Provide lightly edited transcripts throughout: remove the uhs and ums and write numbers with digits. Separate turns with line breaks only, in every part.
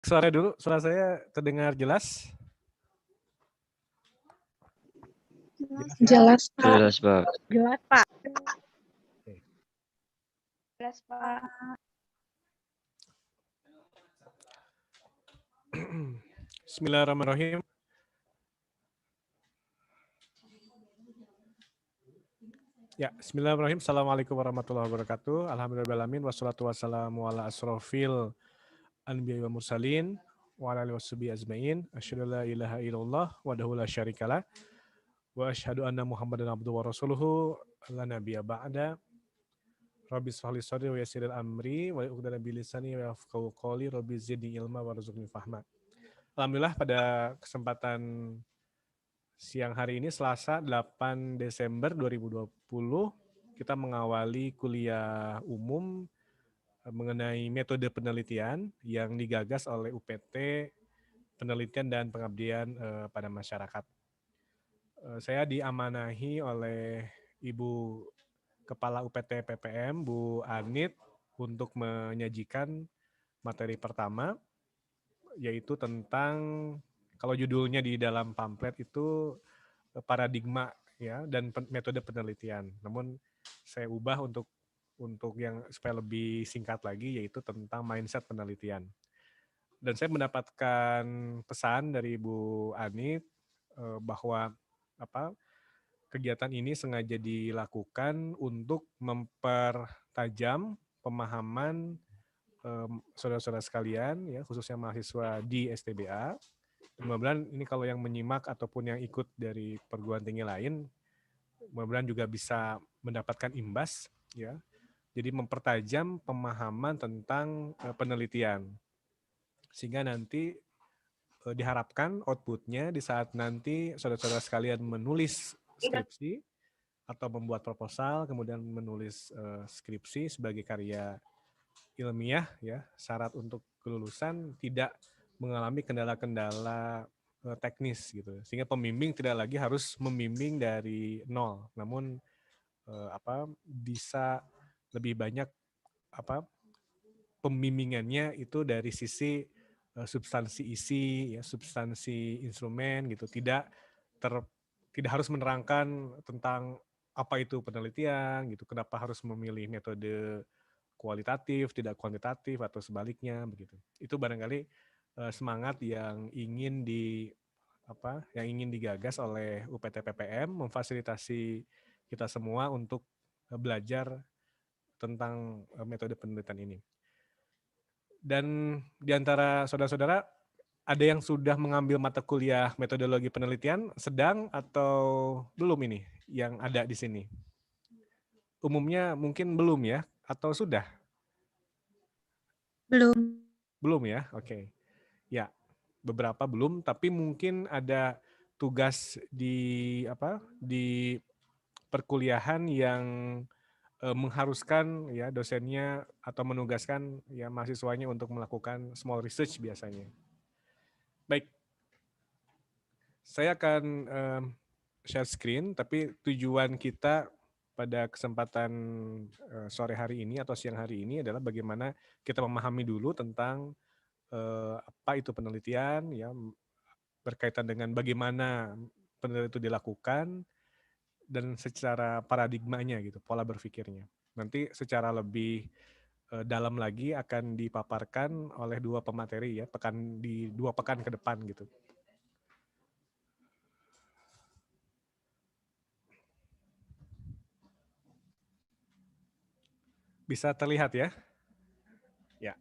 suara dulu, suara saya terdengar jelas?
Jelas, Pak.
Jelas, Pak.
Jelas, Pak.
Oke.
Jelas, Pak.
Bismillahirrahmanirrahim. Ya, bismillahirrahmanirrahim. Assalamualaikum warahmatullahi wabarakatuh. Alhamdulillahirrahmanirrahim. Wassalatu wassalamu ala asrofil anbiya wa mursalin wa ala alihi washabihi ajmain. Asyhadu an la ilaha illallah wahdahu la syarikalah wa asyhadu anna Muhammadan abduhu wa rasuluhu la nabiyya ba'da. Rabbi shrah li sadri wa yassir li amri wa uqdatam min lisani wa yafqahu qawli. Rabbi zidni ilma warzuqni fahma. Alhamdulillah pada kesempatan siang hari ini Selasa 8 Desember 2020 kita mengawali kuliah umum mengenai metode penelitian yang digagas oleh UPT Penelitian dan Pengabdian pada Masyarakat. Saya diamanahi oleh Ibu Kepala UPT PPM, Bu Anit, untuk menyajikan materi pertama, yaitu tentang, kalau judulnya di dalam pamflet itu paradigma ya dan metode penelitian. Namun saya ubah untuk yang supaya lebih singkat lagi, yaitu tentang mindset penelitian. Dan saya mendapatkan pesan dari Bu Anit bahwa kegiatan ini sengaja dilakukan untuk mempertajam pemahaman saudara-saudara sekalian, ya khususnya mahasiswa di STBA. Mudah-mudahan ini kalau yang menyimak ataupun yang ikut dari perguruan tinggi lain, mudah-mudahan juga bisa mendapatkan imbas, ya. Jadi mempertajam pemahaman tentang penelitian, sehingga nanti diharapkan outputnya di saat nanti saudara-saudara sekalian menulis skripsi atau membuat proposal, kemudian menulis skripsi sebagai karya ilmiah, ya syarat untuk kelulusan tidak mengalami kendala-kendala teknis gitu, sehingga pembimbing tidak lagi harus membimbing dari nol, namun bisa lebih banyak pembimbingannya itu dari sisi substansi isi, ya substansi instrumen gitu, tidak harus menerangkan tentang apa itu penelitian gitu, kenapa harus memilih metode kualitatif, tidak kuantitatif atau sebaliknya begitu. Itu barangkali semangat yang ingin digagas oleh UPT PPM, memfasilitasi kita semua untuk belajar tentang metode penelitian ini. Dan di antara saudara-saudara ada yang sudah mengambil mata kuliah metodologi penelitian, sedang atau belum ini yang ada di sini? Umumnya mungkin belum ya, atau sudah?
Belum.
Belum ya, oke. Ya, beberapa belum, tapi mungkin ada tugas di perkuliahan yang mengharuskan ya dosennya atau menugaskan ya mahasiswanya untuk melakukan small research biasanya. Baik, saya akan share screen, tapi tujuan kita pada kesempatan sore hari ini atau siang hari ini adalah bagaimana kita memahami dulu tentang apa itu penelitian, ya berkaitan dengan bagaimana penelitian itu dilakukan dan secara paradigmanya gitu, pola berpikirnya. Nanti secara lebih dalam lagi akan dipaparkan oleh dua pemateri ya, di 2 pekan ke depan gitu. Bisa terlihat ya? Ya.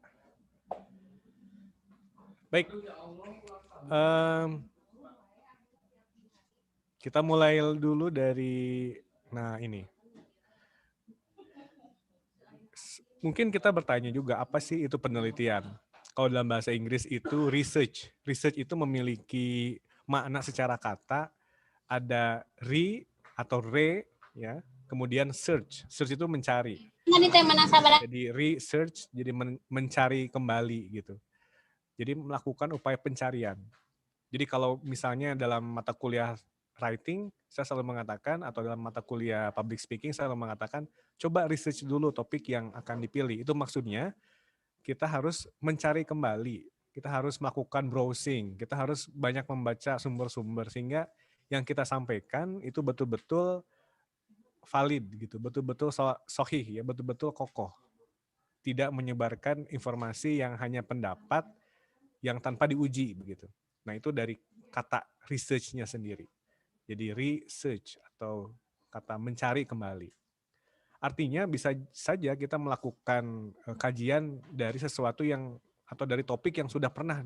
Baik. Kita mulai dulu dari, nah ini. Mungkin kita bertanya juga, apa sih itu penelitian? Kalau dalam bahasa Inggris itu research. Research itu memiliki makna secara kata, ada atau ya, kemudian search. Search itu mencari. Jadi research, jadi mencari kembali gitu. Jadi melakukan upaya pencarian. Jadi kalau misalnya dalam mata kuliah writing, saya selalu mengatakan, atau dalam mata kuliah public speaking, saya selalu mengatakan, coba research dulu topik yang akan dipilih. Itu maksudnya kita harus mencari kembali kita harus melakukan browsing, kita harus banyak membaca sumber-sumber sehingga yang kita sampaikan itu betul-betul valid gitu, betul-betul sahih ya, betul-betul kokoh. Tidak menyebarkan informasi yang hanya pendapat yang tanpa diuji begitu. Nah, itu dari kata research-nya sendiri. Jadi research atau kata mencari kembali. Artinya bisa saja kita melakukan kajian dari sesuatu yang atau dari topik yang sudah pernah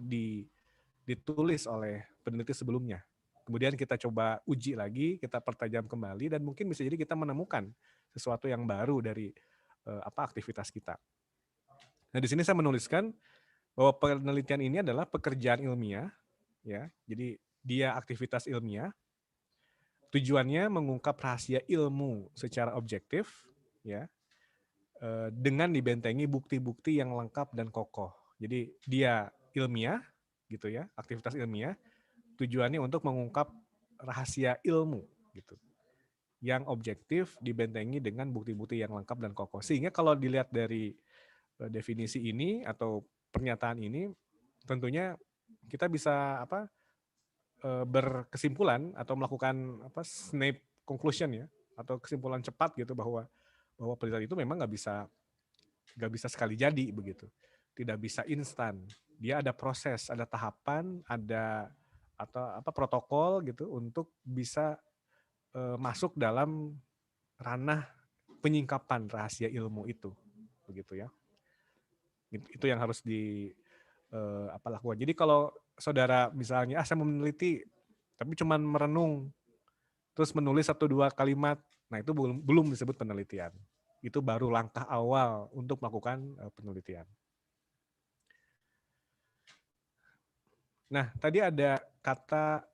ditulis oleh peneliti sebelumnya. Kemudian kita coba uji lagi, kita pertajam kembali dan mungkin bisa jadi kita menemukan sesuatu yang baru dari aktivitas kita. Nah, di sini saya menuliskan bahwa penelitian ini adalah pekerjaan ilmiah, ya. Jadi dia aktivitas ilmiah. Tujuannya mengungkap rahasia ilmu secara objektif, ya, dengan dibentengi bukti-bukti yang lengkap dan kokoh. Jadi dia ilmiah, gitu ya, aktivitas ilmiah. Tujuannya untuk mengungkap rahasia ilmu, gitu, yang objektif dibentengi dengan bukti-bukti yang lengkap dan kokoh. Sehingga kalau dilihat dari definisi ini atau pernyataan ini, tentunya kita bisa berkesimpulan atau melakukan snap conclusion ya, atau kesimpulan cepat gitu bahwa penelitian itu memang nggak bisa sekali jadi begitu, tidak bisa instan. Dia ada proses, ada tahapan, ada protokol gitu untuk bisa masuk dalam ranah penyingkapan rahasia ilmu itu, begitu ya. Itu yang harus lakukan. Jadi kalau saudara misalnya, saya mau meneliti, tapi cuma merenung, terus menulis 1-2 kalimat, nah itu belum disebut penelitian. Itu baru langkah awal untuk melakukan penelitian. Nah, tadi ada kata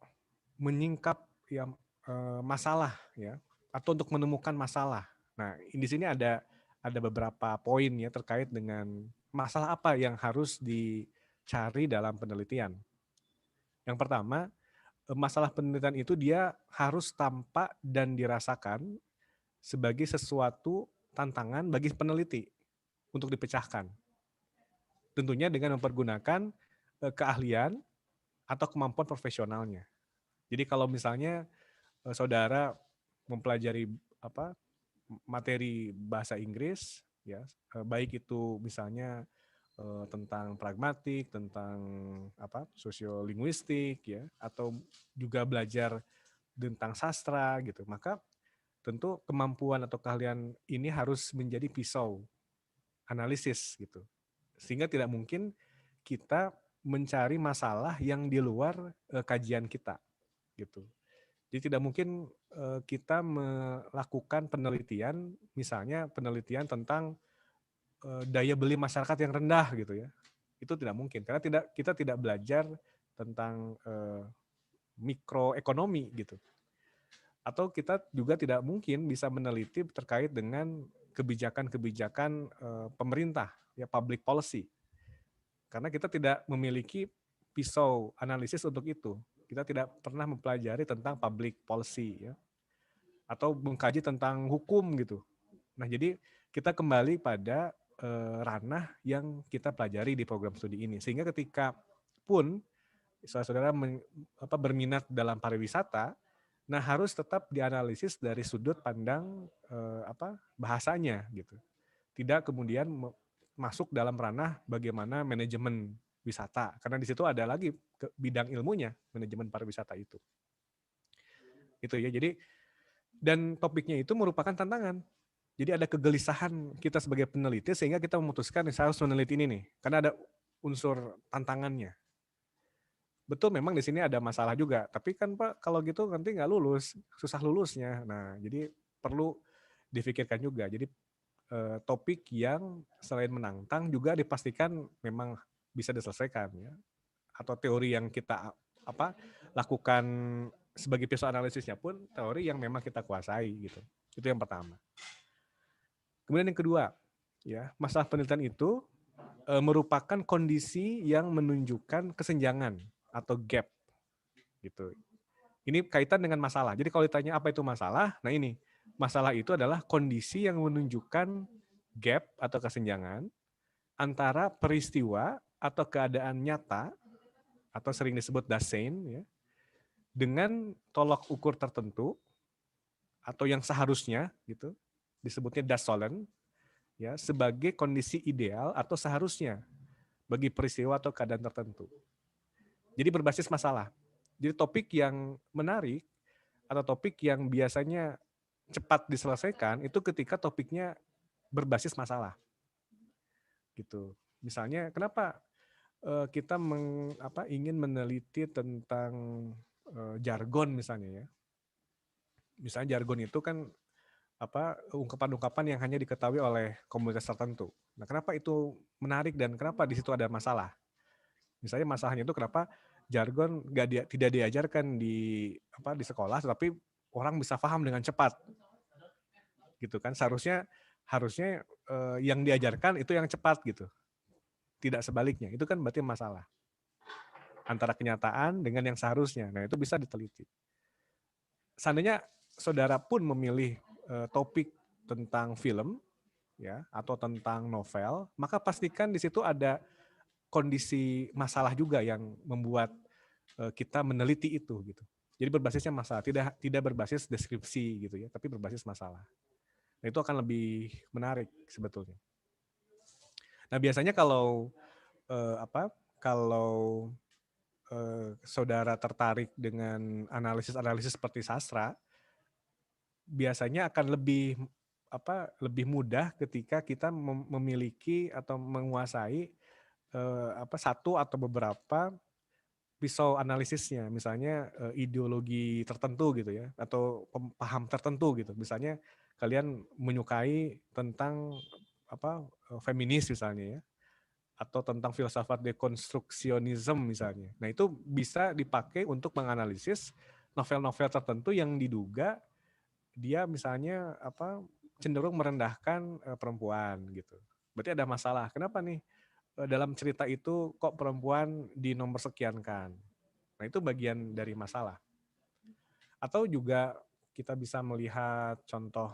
menyingkap yang masalah ya, atau untuk menemukan masalah. Nah, di sini ada beberapa poin ya terkait dengan masalah apa yang harus dicari dalam penelitian. Yang pertama, masalah penelitian itu dia harus tampak dan dirasakan sebagai sesuatu tantangan bagi peneliti untuk dipecahkan. Tentunya dengan mempergunakan keahlian atau kemampuan profesionalnya. Jadi kalau misalnya saudara mempelajari materi bahasa Inggris, ya, baik itu misalnya tentang pragmatik, tentang sosiolinguistik, ya, atau juga belajar tentang sastra gitu, maka tentu kemampuan atau keahlian ini harus menjadi pisau analisis gitu, sehingga tidak mungkin kita mencari masalah yang di luar kajian kita gitu. Jadi tidak mungkin kita melakukan penelitian, misalnya penelitian tentang daya beli masyarakat yang rendah gitu ya. Itu tidak mungkin karena kita tidak belajar tentang mikroekonomi gitu. Atau kita juga tidak mungkin bisa meneliti terkait dengan kebijakan-kebijakan pemerintah, ya, public policy. Karena kita tidak memiliki pisau analisis untuk itu. Kita tidak pernah mempelajari tentang public policy, ya, atau mengkaji tentang hukum gitu. Nah, jadi kita kembali pada ranah yang kita pelajari di program studi ini. Sehingga ketika pun saudara berminat dalam pariwisata, nah harus tetap dianalisis dari sudut pandang bahasanya gitu. Tidak kemudian masuk dalam ranah bagaimana manajemen wisata, karena di situ ada lagi bidang ilmunya, manajemen pariwisata itu. Itu ya. Jadi dan topiknya itu merupakan tantangan. Jadi ada kegelisahan kita sebagai peneliti sehingga kita memutuskan saya harus meneliti ini nih, karena ada unsur tantangannya. Betul memang di sini ada masalah juga, tapi kan Pak kalau gitu nanti nggak lulus, susah lulusnya. Nah, jadi perlu difikirkan juga. Jadi topik yang selain menantang juga dipastikan memang bisa diselesaikan ya. Atau teori yang kita lakukan sebagai pisau analisisnya pun teori yang memang kita kuasai gitu. Itu yang pertama. Kemudian yang kedua, ya, masalah penelitian itu merupakan kondisi yang menunjukkan kesenjangan atau gap gitu. Ini kaitan dengan masalah. Jadi kalau ditanya apa itu masalah, nah ini masalah itu adalah kondisi yang menunjukkan gap atau kesenjangan antara peristiwa atau keadaan nyata atau sering disebut Dasein ya, dengan tolok ukur tertentu atau yang seharusnya gitu, disebutnya Dassollen ya, sebagai kondisi ideal atau seharusnya bagi peristiwa atau keadaan tertentu. Jadi berbasis masalah. Jadi topik yang menarik atau topik yang biasanya cepat diselesaikan itu ketika topiknya berbasis masalah. Gitu. Misalnya kenapa kita ingin meneliti tentang jargon misalnya ya. Misalnya jargon itu kan ungkapan-ungkapan yang hanya diketahui oleh komunitas tertentu. Nah, kenapa itu menarik dan kenapa di situ ada masalah? Misalnya masalahnya itu kenapa jargon tidak diajarkan di sekolah, tapi orang bisa paham dengan cepat, gitu kan? Harusnya yang diajarkan itu yang cepat gitu, tidak sebaliknya. Itu kan berarti masalah antara kenyataan dengan yang seharusnya. Nah, itu bisa diteliti. Seandainya saudara pun memilih topik tentang film ya atau tentang novel, maka pastikan di situ ada kondisi masalah juga yang membuat kita meneliti itu gitu. Jadi berbasisnya masalah, tidak berbasis deskripsi gitu ya, tapi berbasis masalah. Nah, itu akan lebih menarik sebetulnya. Nah, biasanya kalau saudara tertarik dengan analisis seperti sastra, biasanya akan lebih mudah ketika kita memiliki atau menguasai satu atau beberapa pisau analisisnya, misalnya ideologi tertentu gitu ya, atau paham tertentu gitu. Misalnya kalian menyukai tentang feminis misalnya ya, atau tentang filsafat dekonstruksionisme misalnya. Nah, itu bisa dipakai untuk menganalisis novel-novel tertentu yang diduga dia misalnya cenderung merendahkan perempuan gitu. Berarti ada masalah. Kenapa nih dalam cerita itu kok perempuan dinomor sekiankan? Nah, itu bagian dari masalah. Atau juga kita bisa melihat contoh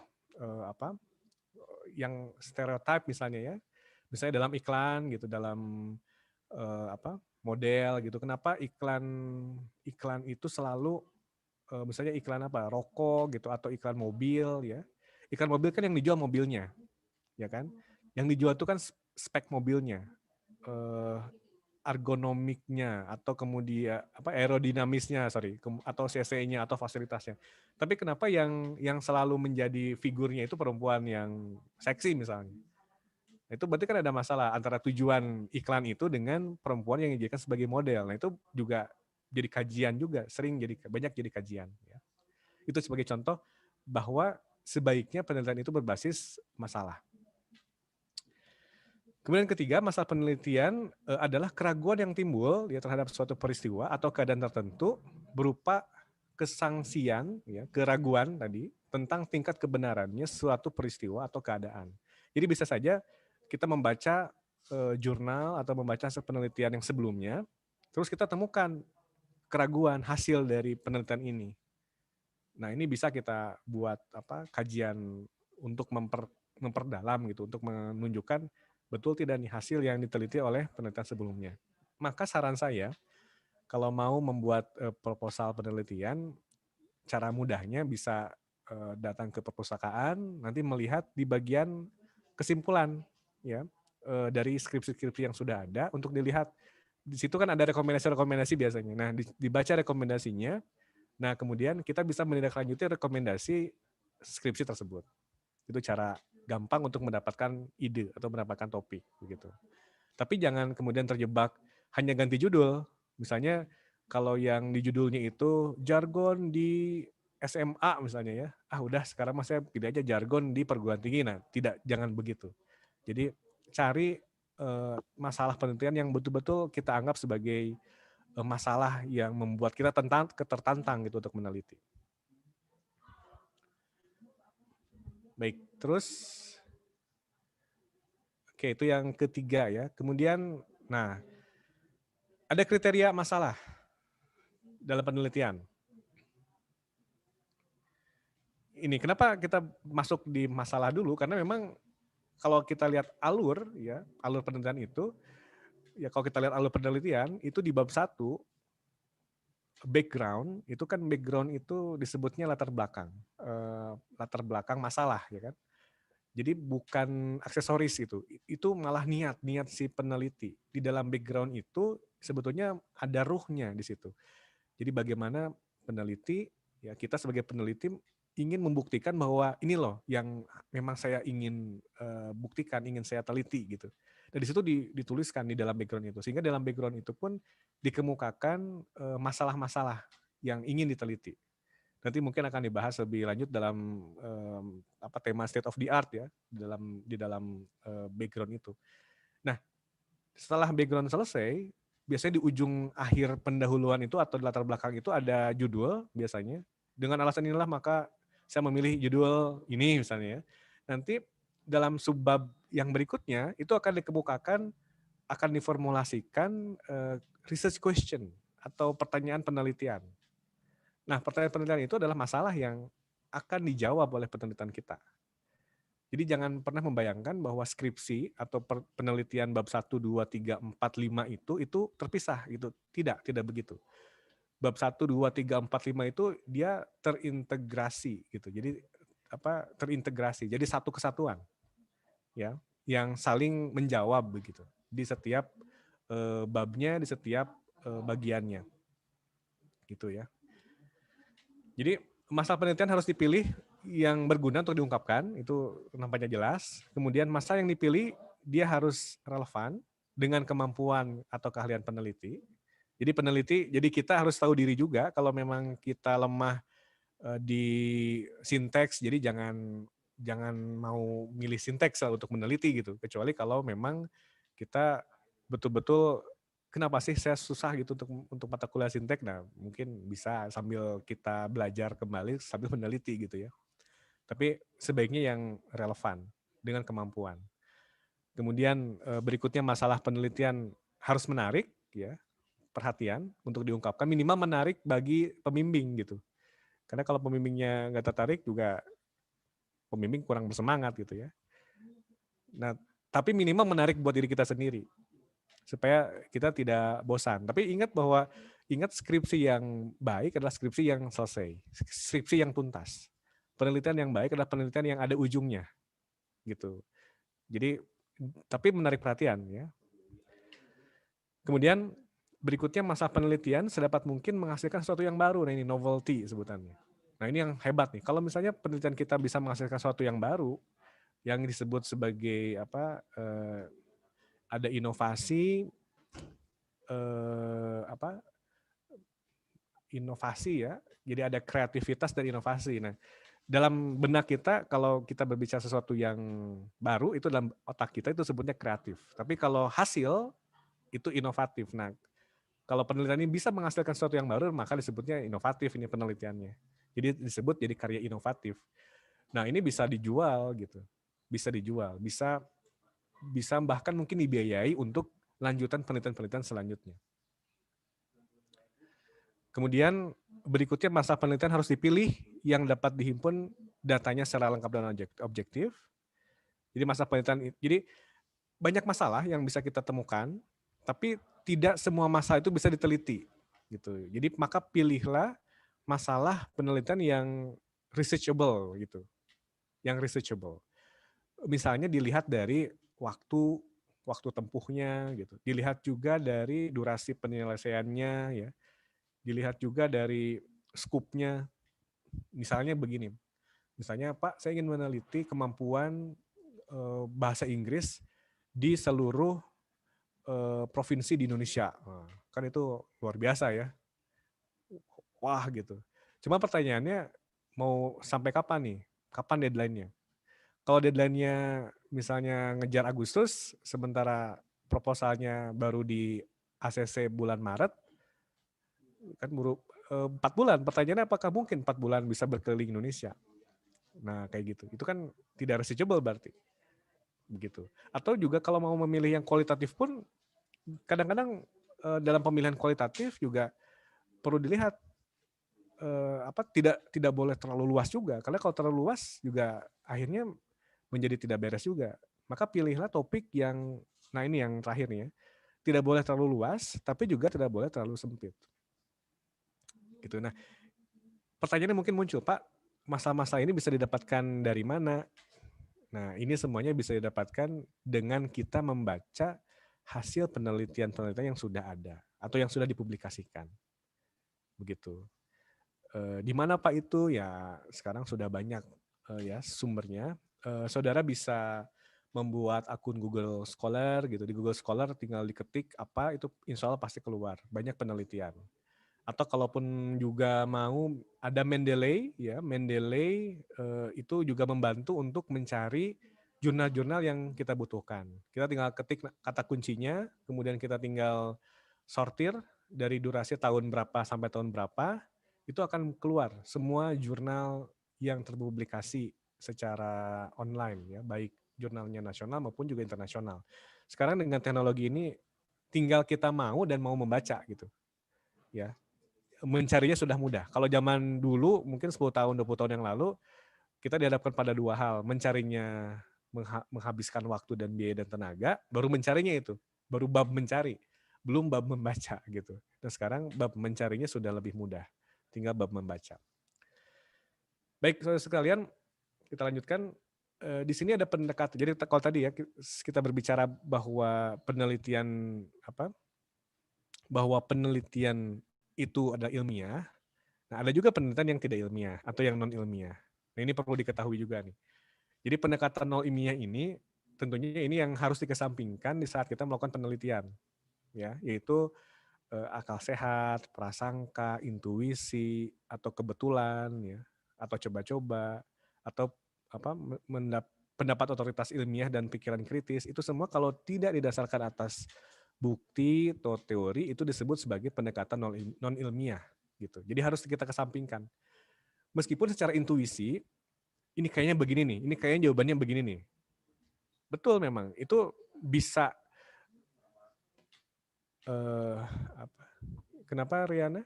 yang stereotip misalnya ya. Misalnya dalam iklan gitu, dalam model gitu. Kenapa iklan itu selalu misalnya iklan rokok gitu atau iklan mobil ya. Iklan mobil kan yang dijual mobilnya, ya kan? Yang dijual itu kan spek mobilnya, ergonomiknya atau kemudian aerodinamisnya, atau cc-nya atau fasilitasnya. Tapi kenapa yang selalu menjadi figurnya itu perempuan yang seksi misalnya? Itu berarti kan ada masalah antara tujuan iklan itu dengan perempuan yang dijadikan sebagai model. Nah, itu juga jadi kajian juga, banyak jadi kajian ya. Itu sebagai contoh bahwa sebaiknya penelitian itu berbasis masalah. Kemudian ketiga, masalah penelitian adalah keraguan yang timbul ya terhadap suatu peristiwa atau keadaan tertentu berupa kesangsian, ya, keraguan tadi tentang tingkat kebenarannya suatu peristiwa atau keadaan. Jadi bisa saja kita membaca jurnal atau membaca hasil penelitian yang sebelumnya, terus kita temukan keraguan hasil dari penelitian ini. Nah, ini bisa kita buat kajian untuk memperdalam gitu, untuk menunjukkan betul tidak nih hasil yang diteliti oleh penelitian sebelumnya. Maka saran saya, kalau mau membuat proposal penelitian, cara mudahnya bisa datang ke perpustakaan, nanti melihat di bagian kesimpulan ya dari skripsi-skripsi yang sudah ada untuk dilihat. Di situ kan ada rekomendasi-rekomendasi biasanya. Nah, dibaca rekomendasinya. Nah, kemudian kita bisa menindaklanjuti rekomendasi skripsi tersebut. Itu cara gampang untuk mendapatkan ide atau mendapatkan topik begitu. Tapi jangan kemudian terjebak hanya ganti judul. Misalnya kalau yang di judulnya itu jargon di SMA misalnya ya. Udah sekarang mas saya pilih aja jargon di perguruan tinggi. Nah, jangan begitu. Jadi cari masalah penelitian yang betul-betul kita anggap sebagai masalah yang membuat kita tertantang gitu untuk meneliti. Baik, terus oke, itu yang ketiga ya. Kemudian, nah, ada kriteria masalah dalam penelitian. Ini kenapa kita masuk di masalah dulu? Karena memang kalau kita lihat alur penelitian itu ya kalau kita lihat alur penelitian itu di bab 1 background itu kan background itu disebutnya latar belakang masalah ya kan. Jadi bukan aksesoris itu malah niat si peneliti. Di dalam background itu sebetulnya ada ruhnya di situ. Jadi bagaimana peneliti, ya kita sebagai peneliti ingin membuktikan bahwa ini loh yang memang saya ingin buktikan, ingin saya teliti gitu. Dan di situ dituliskan di dalam background itu. Sehingga dalam background itu pun dikemukakan masalah-masalah yang ingin diteliti. Nanti mungkin akan dibahas lebih lanjut dalam tema state of the art ya di dalam background itu. Nah, setelah background selesai, biasanya di ujung akhir pendahuluan itu atau di latar belakang itu ada judul biasanya. Dengan alasan inilah maka saya memilih judul ini misalnya ya. Nanti dalam subbab yang berikutnya itu akan dikemukakan, akan diformulasikan research question atau pertanyaan penelitian. Nah, pertanyaan penelitian itu adalah masalah yang akan dijawab oleh penelitian kita. Jadi jangan pernah membayangkan bahwa skripsi atau penelitian bab 1, 2, 3, 4, 5 itu terpisah gitu. Tidak begitu. Bab 1, 2, 3, 4, 5 itu dia terintegrasi gitu. Jadi terintegrasi. Jadi satu kesatuan. Ya, yang saling menjawab begitu di setiap babnya, di setiap bagiannya. Gitu ya. Jadi masalah penelitian harus dipilih yang berguna untuk diungkapkan, itu nampaknya jelas. Kemudian masalah yang dipilih dia harus relevan dengan kemampuan atau keahlian peneliti. Jadi kita harus tahu diri juga kalau memang kita lemah di sinteks, jadi jangan mau milih sinteks untuk meneliti gitu, kecuali kalau memang kita betul-betul kenapa sih saya susah gitu untuk mata kuliah sintek. Nah, mungkin bisa sambil kita belajar kembali sambil meneliti gitu ya. Tapi sebaiknya yang relevan dengan kemampuan. Kemudian berikutnya masalah penelitian harus menarik ya, perhatian untuk diungkapkan, minimal menarik bagi pembimbing gitu. Karena kalau pembimbingnya nggak tertarik juga pembimbing kurang bersemangat gitu ya. Nah, tapi minimal menarik buat diri kita sendiri supaya kita tidak bosan. Tapi ingat skripsi yang baik adalah skripsi yang selesai, skripsi yang tuntas. Penelitian yang baik adalah penelitian yang ada ujungnya, gitu. Jadi, tapi menarik perhatian ya. Kemudian berikutnya masa penelitian sedapat mungkin menghasilkan sesuatu yang baru. Nah ini novelty sebutannya. Nah ini yang hebat nih. Kalau misalnya penelitian kita bisa menghasilkan sesuatu yang baru, yang disebut sebagai ada inovasi inovasi ya. Jadi ada kreativitas dan inovasi. Nah, dalam benak kita kalau kita berbicara sesuatu yang baru itu dalam otak kita itu sebutnya kreatif. Tapi kalau hasil itu inovatif. Nah, kalau penelitian ini bisa menghasilkan sesuatu yang baru maka disebutnya inovatif ini penelitiannya. Jadi disebut jadi karya inovatif. Nah, ini bisa dijual gitu. Bisa dijual, bisa bahkan mungkin dibiayai untuk lanjutan penelitian-penelitian selanjutnya. Kemudian berikutnya masa penelitian harus dipilih yang dapat dihimpun datanya secara lengkap dan objektif. Jadi masa penelitian, jadi banyak masalah yang bisa kita temukan, tapi tidak semua masalah itu bisa diteliti. Gitu. Jadi maka pilihlah masalah penelitian yang researchable gitu, yang researchable. Misalnya dilihat dari waktu tempuhnya gitu, dilihat juga dari durasi penyelesaiannya ya. Dilihat juga dari skupnya, misalnya begini, misalnya Pak saya ingin meneliti kemampuan bahasa Inggris di seluruh provinsi di Indonesia, kan itu luar biasa ya, wah gitu. Cuma pertanyaannya mau sampai kapan nih, kapan deadline-nya? Kalau deadline-nya misalnya ngejar Agustus, sementara proposalnya baru di ACC bulan Maret, kan buru 4 bulan. Pertanyaannya apakah mungkin 4 bulan bisa berkeliling Indonesia? Nah, kayak gitu. Itu kan tidak researchable berarti. Begitu. Atau juga kalau mau memilih yang kualitatif pun kadang-kadang dalam pemilihan kualitatif juga perlu dilihat tidak boleh terlalu luas juga. Karena kalau terlalu luas juga akhirnya menjadi tidak beres juga. Maka pilihlah topik yang, nah ini yang terakhir nih ya. tidak boleh terlalu luas, tapi juga tidak boleh terlalu sempit. Gitu. Nah, pertanyaannya mungkin muncul, Pak, masalah-masalah ini bisa didapatkan dari mana? Nah, ini semuanya bisa didapatkan dengan kita membaca hasil penelitian-penelitian yang sudah ada atau yang sudah dipublikasikan. Begitu. Di mana Pak itu? Ya, sekarang sudah banyak ya sumbernya. Saudara bisa membuat akun Google Scholar gitu. Di Google Scholar tinggal diketik apa, itu insya Allah pasti keluar. Banyak penelitian. Atau kalaupun juga mau ada Mendeley ya, Mendeley itu juga membantu untuk mencari jurnal-jurnal yang kita butuhkan. Kita tinggal ketik kata kuncinya, kemudian kita tinggal sortir dari durasi tahun berapa sampai tahun berapa, itu akan keluar semua jurnal yang terpublikasi secara online ya, baik jurnalnya nasional maupun juga internasional. Sekarang dengan teknologi ini tinggal kita mau dan mau membaca gitu. Ya, mencarinya sudah mudah. Kalau zaman dulu mungkin 10 tahun, 20 tahun yang lalu, kita dihadapkan pada dua hal. Mencarinya menghabiskan waktu dan biaya dan tenaga, baru mencarinya itu. Baru bab mencari, belum bab membaca gitu. Dan sekarang bab mencarinya sudah lebih mudah. Tinggal bab membaca. Baik, saudara sekalian, kita lanjutkan. Di sini ada pendekatan. Jadi kalau tadi ya kita berbicara bahwa penelitian itu adalah ilmiah. Nah, ada juga penelitian yang tidak ilmiah atau yang non ilmiah. Nah, ini perlu diketahui juga nih. Jadi pendekatan non ilmiah ini tentunya ini yang harus dikesampingkan di saat kita melakukan penelitian, ya, yaitu akal sehat, prasangka, intuisi, atau kebetulan, ya, atau coba-coba, atau apa pendapat otoritas ilmiah dan pikiran kritis, itu semua kalau tidak didasarkan atas bukti atau teori itu disebut sebagai pendekatan non ilmiah gitu. Jadi harus kita kesampingkan. Meskipun secara intuisi ini kayaknya begini nih, ini kayaknya jawabannya begini nih. Betul memang, itu bisa apa? Kenapa Riana?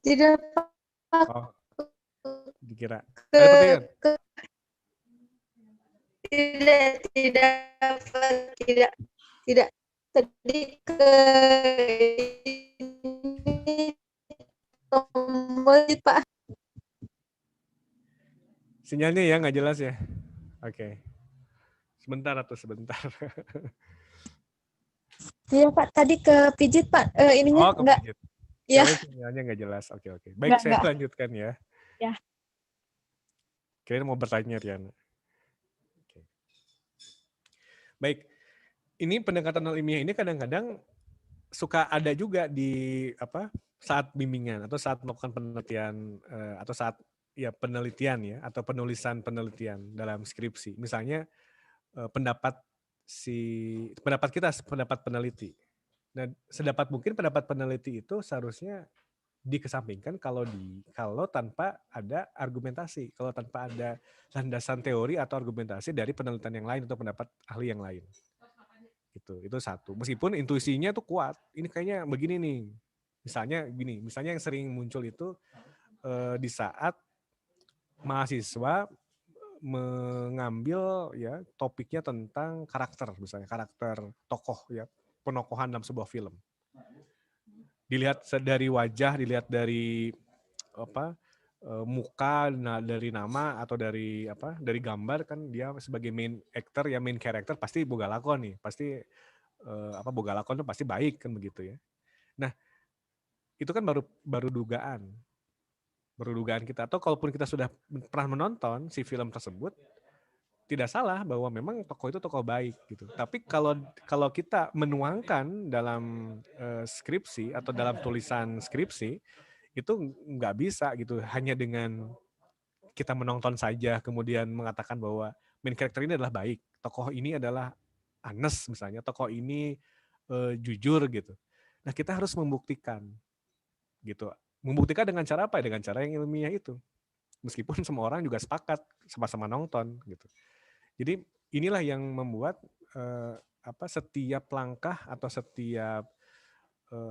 Tidak, Pak.
Oh, dikira.
Ke,
Ada pertanyaan?
tidak. Tadi ke ini tombol, Pak.
Sinyalnya ya nggak jelas ya. Oke. Sebentar.
Iya, Pak. Tadi ke pijit, Pak. Ininya
Oh,
enggak.
kepijit.
Ya.
Sinyalnya nggak jelas. Oke. Baik, saya lanjutkan ya.
Ya.
Kira-kira mau bertanya Riana. Oke. Baik. Ini pendekatan non ilmiah ini kadang-kadang suka ada juga di saat bimbingan atau saat melakukan penelitian atau saat ya penelitian ya atau penulisan penelitian dalam skripsi. Misalnya pendapat peneliti. Nah, sedapat mungkin pendapat peneliti itu seharusnya dikesampingkan kalau tanpa ada argumentasi, kalau tanpa ada landasan teori atau argumentasi dari penelitian yang lain atau pendapat ahli yang lain. Itu satu. Meskipun intuisinya tuh kuat. Ini kayaknya begini nih. Misalnya yang sering muncul itu di saat mahasiswa mengambil ya topiknya tentang karakter, misalnya karakter tokoh ya, penokohan dalam sebuah film. Dilihat dari wajah, dilihat dari muka, dari nama atau dari gambar kan dia sebagai main actor ya, main character pasti boga lakon nih, pasti boga lakon tuh pasti baik kan begitu ya. Nah, itu kan baru dugaan kita, atau kalaupun kita sudah pernah menonton si film tersebut, tidak salah bahwa memang tokoh itu tokoh baik gitu. Tapi kalau kita menuangkan dalam skripsi atau dalam tulisan skripsi itu nggak bisa gitu hanya dengan kita menonton saja kemudian mengatakan bahwa main karakter ini adalah baik, tokoh ini adalah anes misalnya, tokoh ini jujur gitu. Nah, kita harus membuktikan gitu. Membuktikan dengan cara apa? Dengan cara yang ilmiah itu. Meskipun semua orang juga sepakat sama-sama nonton gitu. Jadi inilah yang membuat setiap langkah atau setiap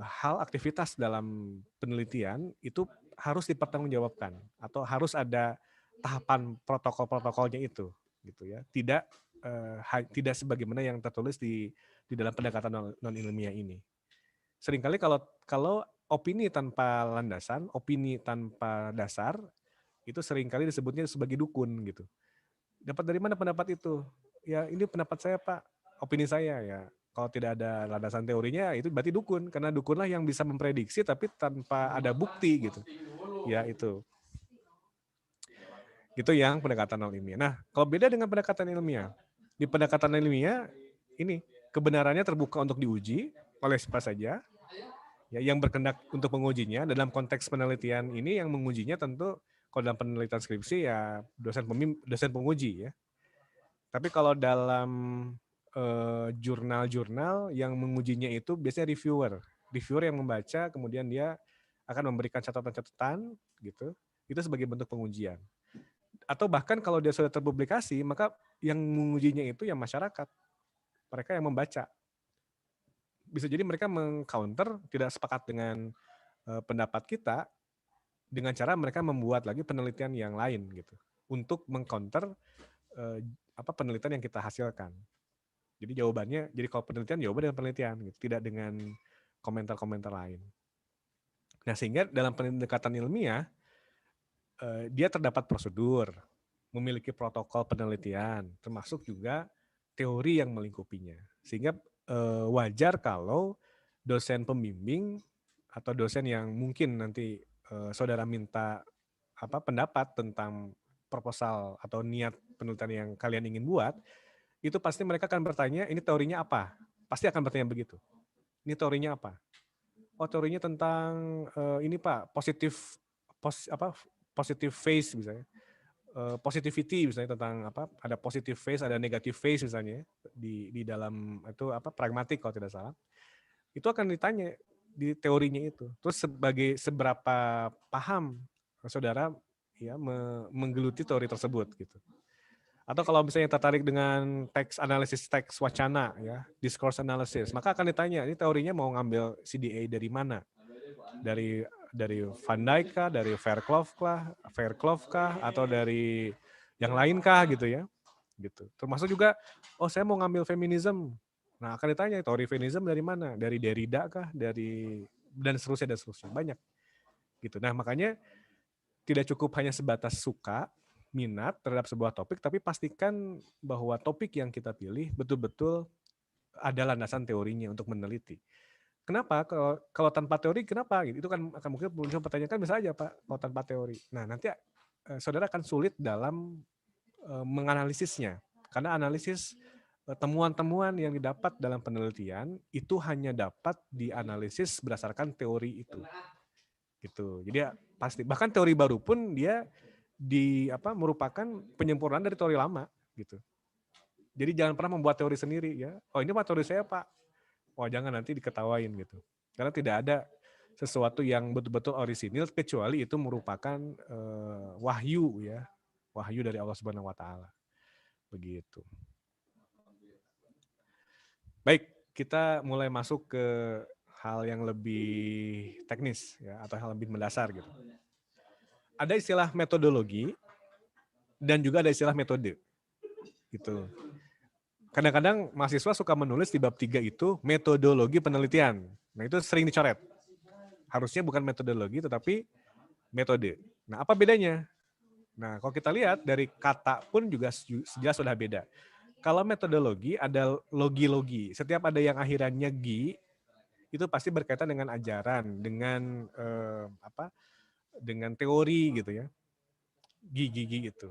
hal aktivitas dalam penelitian itu harus dipertanggungjawabkan atau harus ada tahapan protokol-protokolnya itu gitu ya. Tidak sebagaimana yang tertulis di di dalam pendekatan non ilmiah ini. Seringkali kalau opini tanpa landasan, opini tanpa dasar, itu seringkali disebutnya sebagai dukun gitu. Dapat dari mana pendapat itu? Ya ini pendapat saya Pak, opini saya ya. Kalau tidak ada landasan teorinya itu berarti dukun, karena dukunlah yang bisa memprediksi tapi tanpa ada bukti gitu. Ya itu. Itu yang pendekatan non ilmiah. Nah, kalau beda dengan pendekatan ilmiah, di pendekatan ilmiah ini kebenarannya terbuka untuk diuji oleh siapa saja, ya, yang berkehendak untuk mengujinya. Dalam konteks penelitian ini yang mengujinya tentu kalau dalam penelitian skripsi ya dosen penguji ya. Tapi kalau dalam jurnal-jurnal yang mengujinya itu biasanya reviewer yang membaca kemudian dia akan memberikan catatan-catatan gitu. Itu sebagai bentuk pengujian. Atau bahkan kalau dia sudah terpublikasi, maka yang mengujinya itu yang masyarakat. Mereka yang membaca. Bisa jadi mereka meng-counter, tidak sepakat dengan pendapat kita, dengan cara mereka membuat lagi penelitian yang lain gitu. Untuk meng-counter penelitian yang kita hasilkan. Jadi jawabannya, jadi kalau penelitian jawaban dengan penelitian, gitu, tidak dengan komentar-komentar lain. Nah sehingga dalam pendekatan ilmiah, dia terdapat prosedur, memiliki protokol penelitian, termasuk juga teori yang melingkupinya. Sehingga wajar kalau dosen pembimbing atau dosen yang mungkin nanti saudara minta pendapat tentang proposal atau niat penelitian yang kalian ingin buat, itu pasti mereka akan bertanya, ini teorinya apa? Pasti akan bertanya begitu. Ini teorinya apa? Oh, teorinya tentang ini Pak, positive phase misalnya. Positivity misalnya tentang ada positive phase, ada negative phase misalnya di dalam itu pragmatik kalau tidak salah. Itu akan ditanya di teorinya itu. Terus seberapa paham saudara ya menggeluti teori tersebut gitu. Atau kalau misalnya tertarik dengan analisis teks wacana ya, discourse analysis, maka akan ditanya ini teorinya mau ngambil CDA dari mana? Dari Van Dijk kah, dari Fairclough kah, atau dari yang lain kah gitu ya. Gitu. Termasuk juga saya mau ngambil feminism. Nah, akan ditanya teori feminism dari mana? Dari Derrida kah, dan seterusnya. Banyak. Gitu. Nah, makanya tidak cukup hanya sebatas suka, minat terhadap sebuah topik, tapi pastikan bahwa topik yang kita pilih betul-betul ada landasan teorinya untuk meneliti. Kenapa? Kalau tanpa teori, kenapa? Itu kan akan mungkin muncul pertanyaan, kan bisa aja Pak, kalau tanpa teori. Nah, nanti saudara akan sulit dalam menganalisisnya. Karena analisis temuan-temuan yang didapat dalam penelitian itu hanya dapat dianalisis berdasarkan teori itu. Gitu. Jadi pasti bahkan teori baru pun dia merupakan penyempurnaan dari teori lama gitu. Jadi jangan pernah membuat teori sendiri ya. Oh ini Pak teori saya Pak. Wah jangan nanti diketawain gitu. Karena tidak ada sesuatu yang betul-betul orisinil kecuali itu merupakan wahyu ya. Wahyu dari Allah Subhanahu wa taala. Begitu. Baik, kita mulai masuk ke hal yang lebih teknis ya atau hal lebih mendasar gitu. Ada istilah metodologi dan juga ada istilah metode. Gitu. Kadang-kadang mahasiswa suka menulis di bab 3 itu metodologi penelitian. Nah, itu sering dicoret. Harusnya bukan metodologi tetapi metode. Nah, apa bedanya? Nah, kalau kita lihat dari kata pun juga jelas sudah beda. Kalau metodologi ada logi-logi. Setiap ada yang akhirannya gi, itu pasti berkaitan dengan ajaran, dengan dengan teori gitu ya. Gi itu.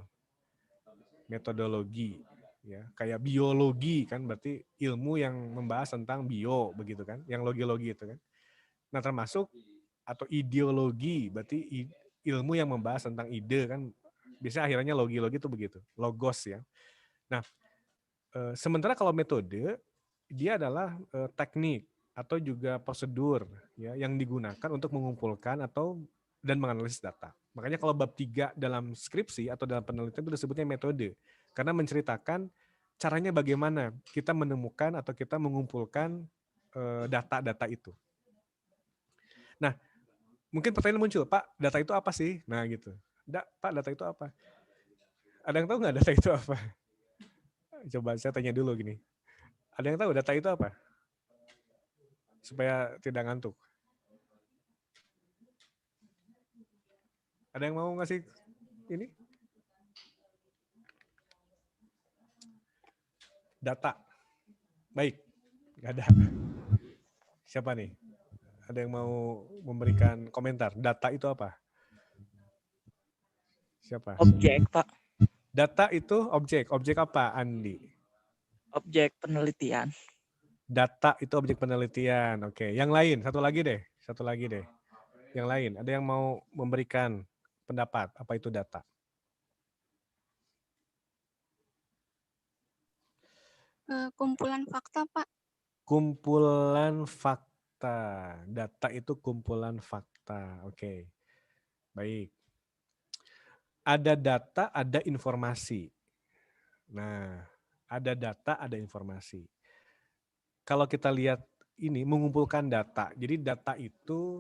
Metodologi ya. Kayak biologi kan berarti ilmu yang membahas tentang bio begitu kan, yang logi-logi itu kan. Nah, termasuk atau ideologi berarti ilmu yang membahas tentang ide kan. Biasanya akhirnya logi-logi itu begitu, logos ya. Nah, sementara kalau metode dia adalah teknik atau juga prosedur ya yang digunakan untuk mengumpulkan dan menganalisis data. Makanya kalau bab 3 dalam skripsi atau dalam penelitian itu disebutnya metode karena menceritakan caranya bagaimana kita menemukan atau kita mengumpulkan data-data itu. Nah, mungkin pertanyaan muncul, Pak, data itu apa sih? Nah, gitu. Pak, data itu apa? Ada yang tahu nggak data itu apa? Coba saya tanya dulu gini. Ada yang tahu data itu apa? Supaya tidak ngantuk. Ada yang mau ngasih ini? Data. Baik, nggak ada. Siapa nih? Ada yang mau memberikan komentar? Data itu apa? Siapa?
Objek, Pak.
Data itu objek. Objek apa, Andi?
Objek penelitian.
Data itu objek penelitian. Oke, yang lain. Satu lagi deh. Yang lain. Ada yang mau memberikan pendapat apa itu data?
Kumpulan fakta, Pak.
Kumpulan fakta. Data itu kumpulan fakta. Oke. Baik. Ada data, ada informasi. Nah, ada data, ada informasi. Kalau kita lihat ini mengumpulkan data. Jadi data itu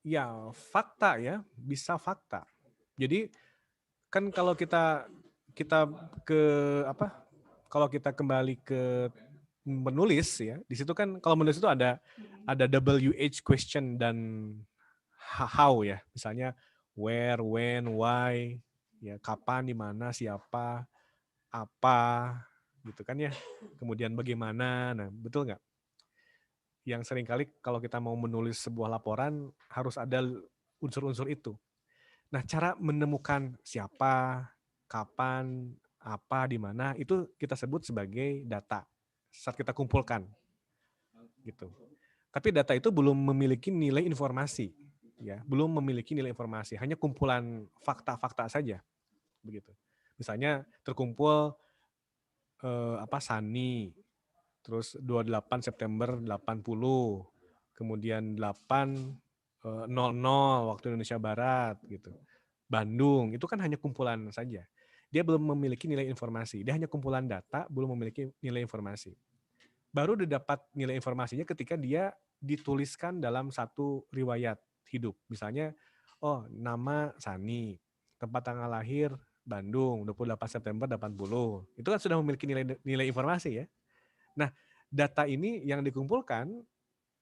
ya fakta ya, bisa fakta. Jadi kan kalau kita ke apa? Kalau kita kembali ke menulis ya, di situ kan kalau menulis itu ada WH question dan how ya. Misalnya where, when, why, ya kapan, di mana, siapa, apa, gitu kan ya. Kemudian bagaimana, nah betul nggak? Yang seringkali kalau kita mau menulis sebuah laporan harus ada unsur-unsur itu. Nah, cara menemukan siapa, kapan, apa, di mana itu kita sebut sebagai data saat kita kumpulkan, gitu. Tapi data itu belum memiliki nilai informasi, ya, belum memiliki nilai informasi, hanya kumpulan fakta-fakta saja, begitu. Misalnya terkumpul Sani, terus 28 September 80, kemudian 8.00 waktu Indonesia Barat gitu. Bandung, itu kan hanya kumpulan saja. Dia belum memiliki nilai informasi. Dia hanya kumpulan data, belum memiliki nilai informasi. Baru didapat nilai informasinya ketika dia dituliskan dalam satu riwayat hidup. Misalnya, oh nama Sani, tempat tanggal lahir Bandung, 28 September 80. Itu kan sudah memiliki nilai informasi ya. Nah, data ini yang dikumpulkan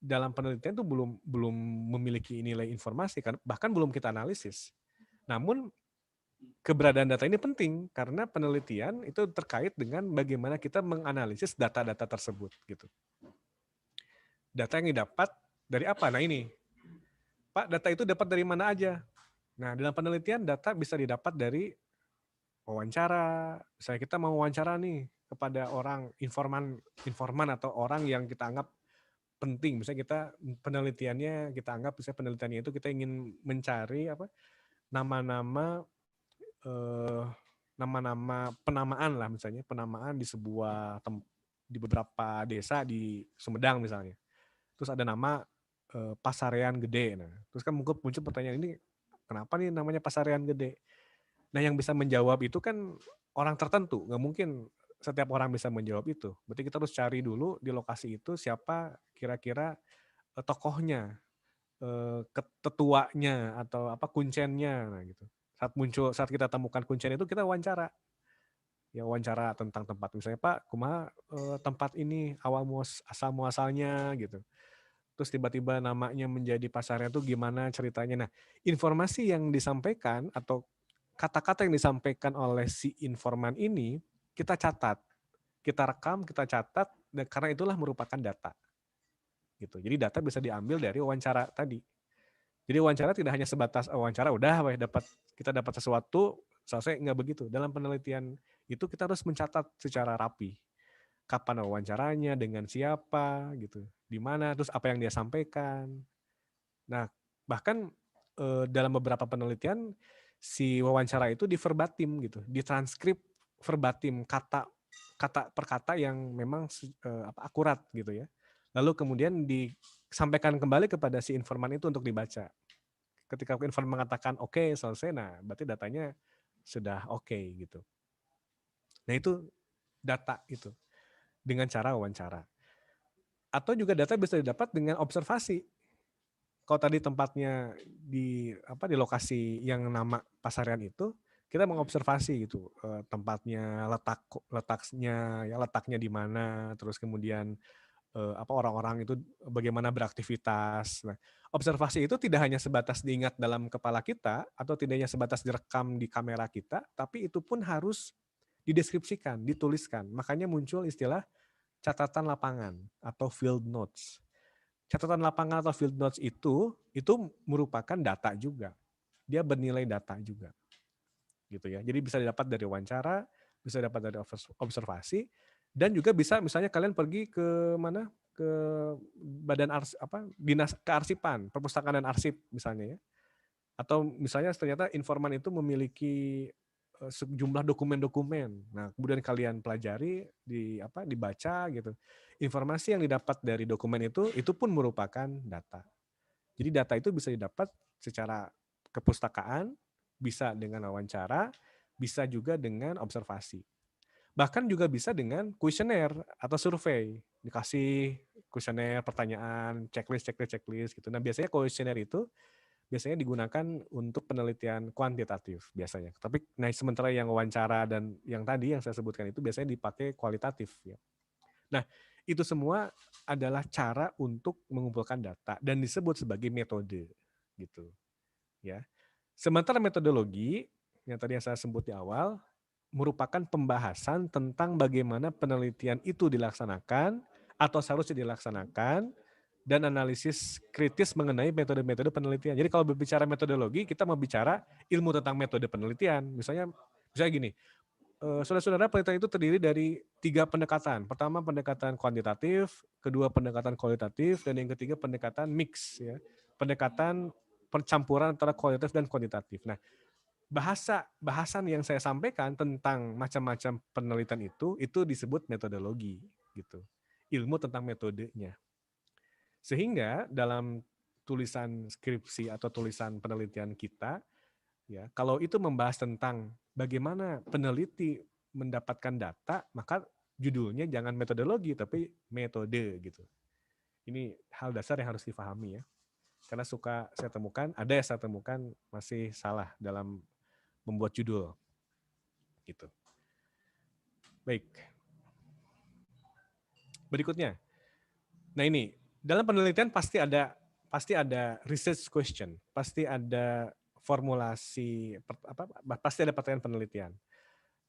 dalam penelitian itu belum memiliki nilai informasi, bahkan belum kita analisis. Namun keberadaan data ini penting karena penelitian itu terkait dengan bagaimana kita menganalisis data-data tersebut gitu. Data yang didapat dari apa? Nah ini, Pak, data itu dapat dari mana aja? Nah, dalam penelitian data bisa didapat dari wawancara. Misalnya kita mau wawancara nih kepada orang informan atau orang yang kita anggap penting. Misalnya kita penelitiannya kita anggap misalnya penelitiannya itu kita ingin mencari nama-nama penamaan lah, misalnya penamaan di beberapa desa di Sumedang misalnya. Terus ada nama Pasarean Gede. Nah, terus kan muncul pertanyaan ini, kenapa nih namanya Pasarean Gede? Nah, yang bisa menjawab itu kan orang tertentu, nggak mungkin setiap orang bisa menjawab itu. Berarti kita harus cari dulu di lokasi itu siapa kira-kira tokohnya, ketuanya atau kuncennya, nah gitu. Saat kita temukan kuncen itu kita wawancara. Ya wawancara tentang tempat, misalnya Pak, kumaha tempat ini asal muasalnya gitu. Terus tiba-tiba namanya menjadi pasarnya tuh gimana ceritanya. Nah, informasi yang disampaikan atau kata-kata yang disampaikan oleh si informan ini kita catat, kita rekam, kita catat, dan karena itulah merupakan data. Gitu. Jadi data bisa diambil dari wawancara tadi. Jadi wawancara tidak hanya sebatas wawancara udah kita dapat sesuatu selesai, nggak begitu. Dalam penelitian itu kita harus mencatat secara rapi. Kapan wawancaranya, dengan siapa gitu, di mana, terus apa yang dia sampaikan. Nah, bahkan dalam beberapa penelitian si wawancara itu diverbatim gitu, ditranskrip verbatim kata per kata yang memang akurat gitu ya. Lalu kemudian disampaikan kembali kepada si informan itu untuk dibaca. Ketika informan mengatakan oke, selesai, nah berarti datanya sudah oke gitu. Nah itu data itu dengan cara wawancara. Atau juga data bisa didapat dengan observasi. Kalau tadi tempatnya di lokasi yang nama Pasarian itu, kita mengobservasi gitu tempatnya, letaknya di mana, terus kemudian orang-orang itu bagaimana beraktivitas. Nah, observasi itu tidak hanya sebatas diingat dalam kepala kita atau tidak hanya sebatas direkam di kamera kita, tapi itu pun harus dideskripsikan, dituliskan. Makanya muncul istilah catatan lapangan atau field notes. Catatan lapangan atau field notes itu merupakan data juga. Dia bernilai data juga. Gitu ya. Jadi bisa didapat dari wawancara, bisa dapat dari observasi, dan juga bisa misalnya kalian pergi ke mana? Ke badan dinas kearsipan, perpustakaan dan arsip misalnya ya. Atau misalnya ternyata informan itu memiliki sejumlah dokumen-dokumen. Nah, kemudian kalian pelajari, dibaca gitu. Informasi yang didapat dari dokumen itu pun merupakan data. Jadi data itu bisa didapat secara kepustakaan, bisa dengan wawancara, bisa juga dengan observasi. Bahkan juga bisa dengan kuesioner atau survei. Dikasih kuesioner, pertanyaan, checklist gitu. Nah, biasanya kuesioner itu biasanya digunakan untuk penelitian kuantitatif biasanya. Tapi sementara yang wawancara dan yang tadi yang saya sebutkan itu biasanya dipakai kualitatif ya. Nah, itu semua adalah cara untuk mengumpulkan data dan disebut sebagai metode gitu. Ya. Sementara metodologi yang tadi yang saya sebut di awal merupakan pembahasan tentang bagaimana penelitian itu dilaksanakan atau seharusnya dilaksanakan dan analisis kritis mengenai metode-metode penelitian. Jadi kalau berbicara metodologi, kita mau bicara ilmu tentang metode penelitian. Misalnya gini, saudara-saudara, penelitian itu terdiri dari 3 pendekatan. Pertama pendekatan kuantitatif, kedua pendekatan kualitatif, dan yang ketiga pendekatan mix, ya. Pendekatan percampuran antara kualitatif dan kuantitatif. Nah, bahasan yang saya sampaikan tentang macam-macam penelitian itu disebut metodologi, gitu. Ilmu tentang metodenya. Sehingga dalam tulisan skripsi atau tulisan penelitian kita, ya, kalau itu membahas tentang bagaimana peneliti mendapatkan data, maka judulnya jangan metodologi tapi metode gitu. Ini hal dasar yang harus difahami ya. Karena ada yang saya temukan masih salah dalam membuat judul. Gitu. Baik. Berikutnya. Nah, ini dalam penelitian pasti ada research question, pasti ada formulasi pasti ada pertanyaan penelitian.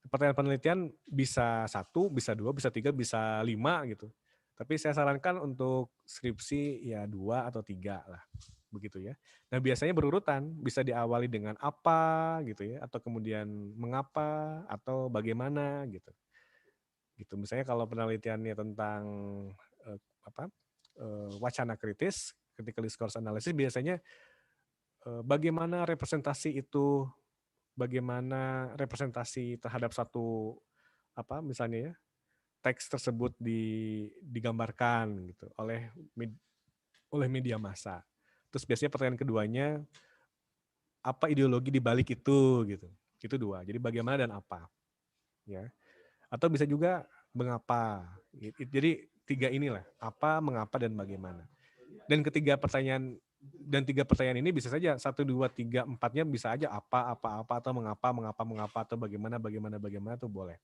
Pertanyaan penelitian bisa 1, bisa 2, bisa 3, bisa 5 gitu. Tapi saya sarankan untuk skripsi ya 2 atau 3 lah. Begitu ya. Nah, biasanya berurutan, bisa diawali dengan apa gitu ya, atau kemudian mengapa atau bagaimana gitu. Gitu. Misalnya kalau penelitiannya tentang wacana kritis, critical discourse analysis, biasanya bagaimana representasi terhadap satu misalnya ya teks tersebut digambarkan gitu oleh media massa. Terus biasanya pertanyaan keduanya apa ideologi di balik itu gitu. Itu 2. Jadi bagaimana dan apa. Ya. Atau bisa juga mengapa. Jadi 3 inilah, apa, mengapa, dan bagaimana. Dan 3 pertanyaan ini bisa saja 1, 2, 3, 4-nya bisa aja apa atau mengapa atau bagaimana tuh boleh.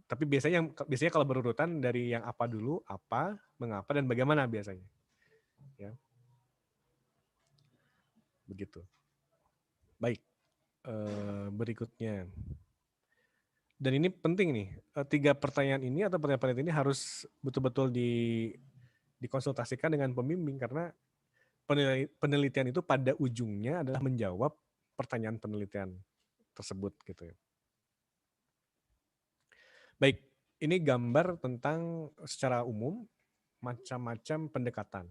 Tapi biasanya kalau berurutan dari yang apa dulu, apa, mengapa, dan bagaimana biasanya. Ya. Begitu. Baik. Berikutnya. Dan ini penting nih, 3 pertanyaan ini atau pertanyaan ini harus betul-betul dikonsultasikan dengan pembimbing karena penelitian itu pada ujungnya adalah menjawab pertanyaan penelitian tersebut gitu ya. Baik, ini gambar tentang secara umum macam-macam pendekatan.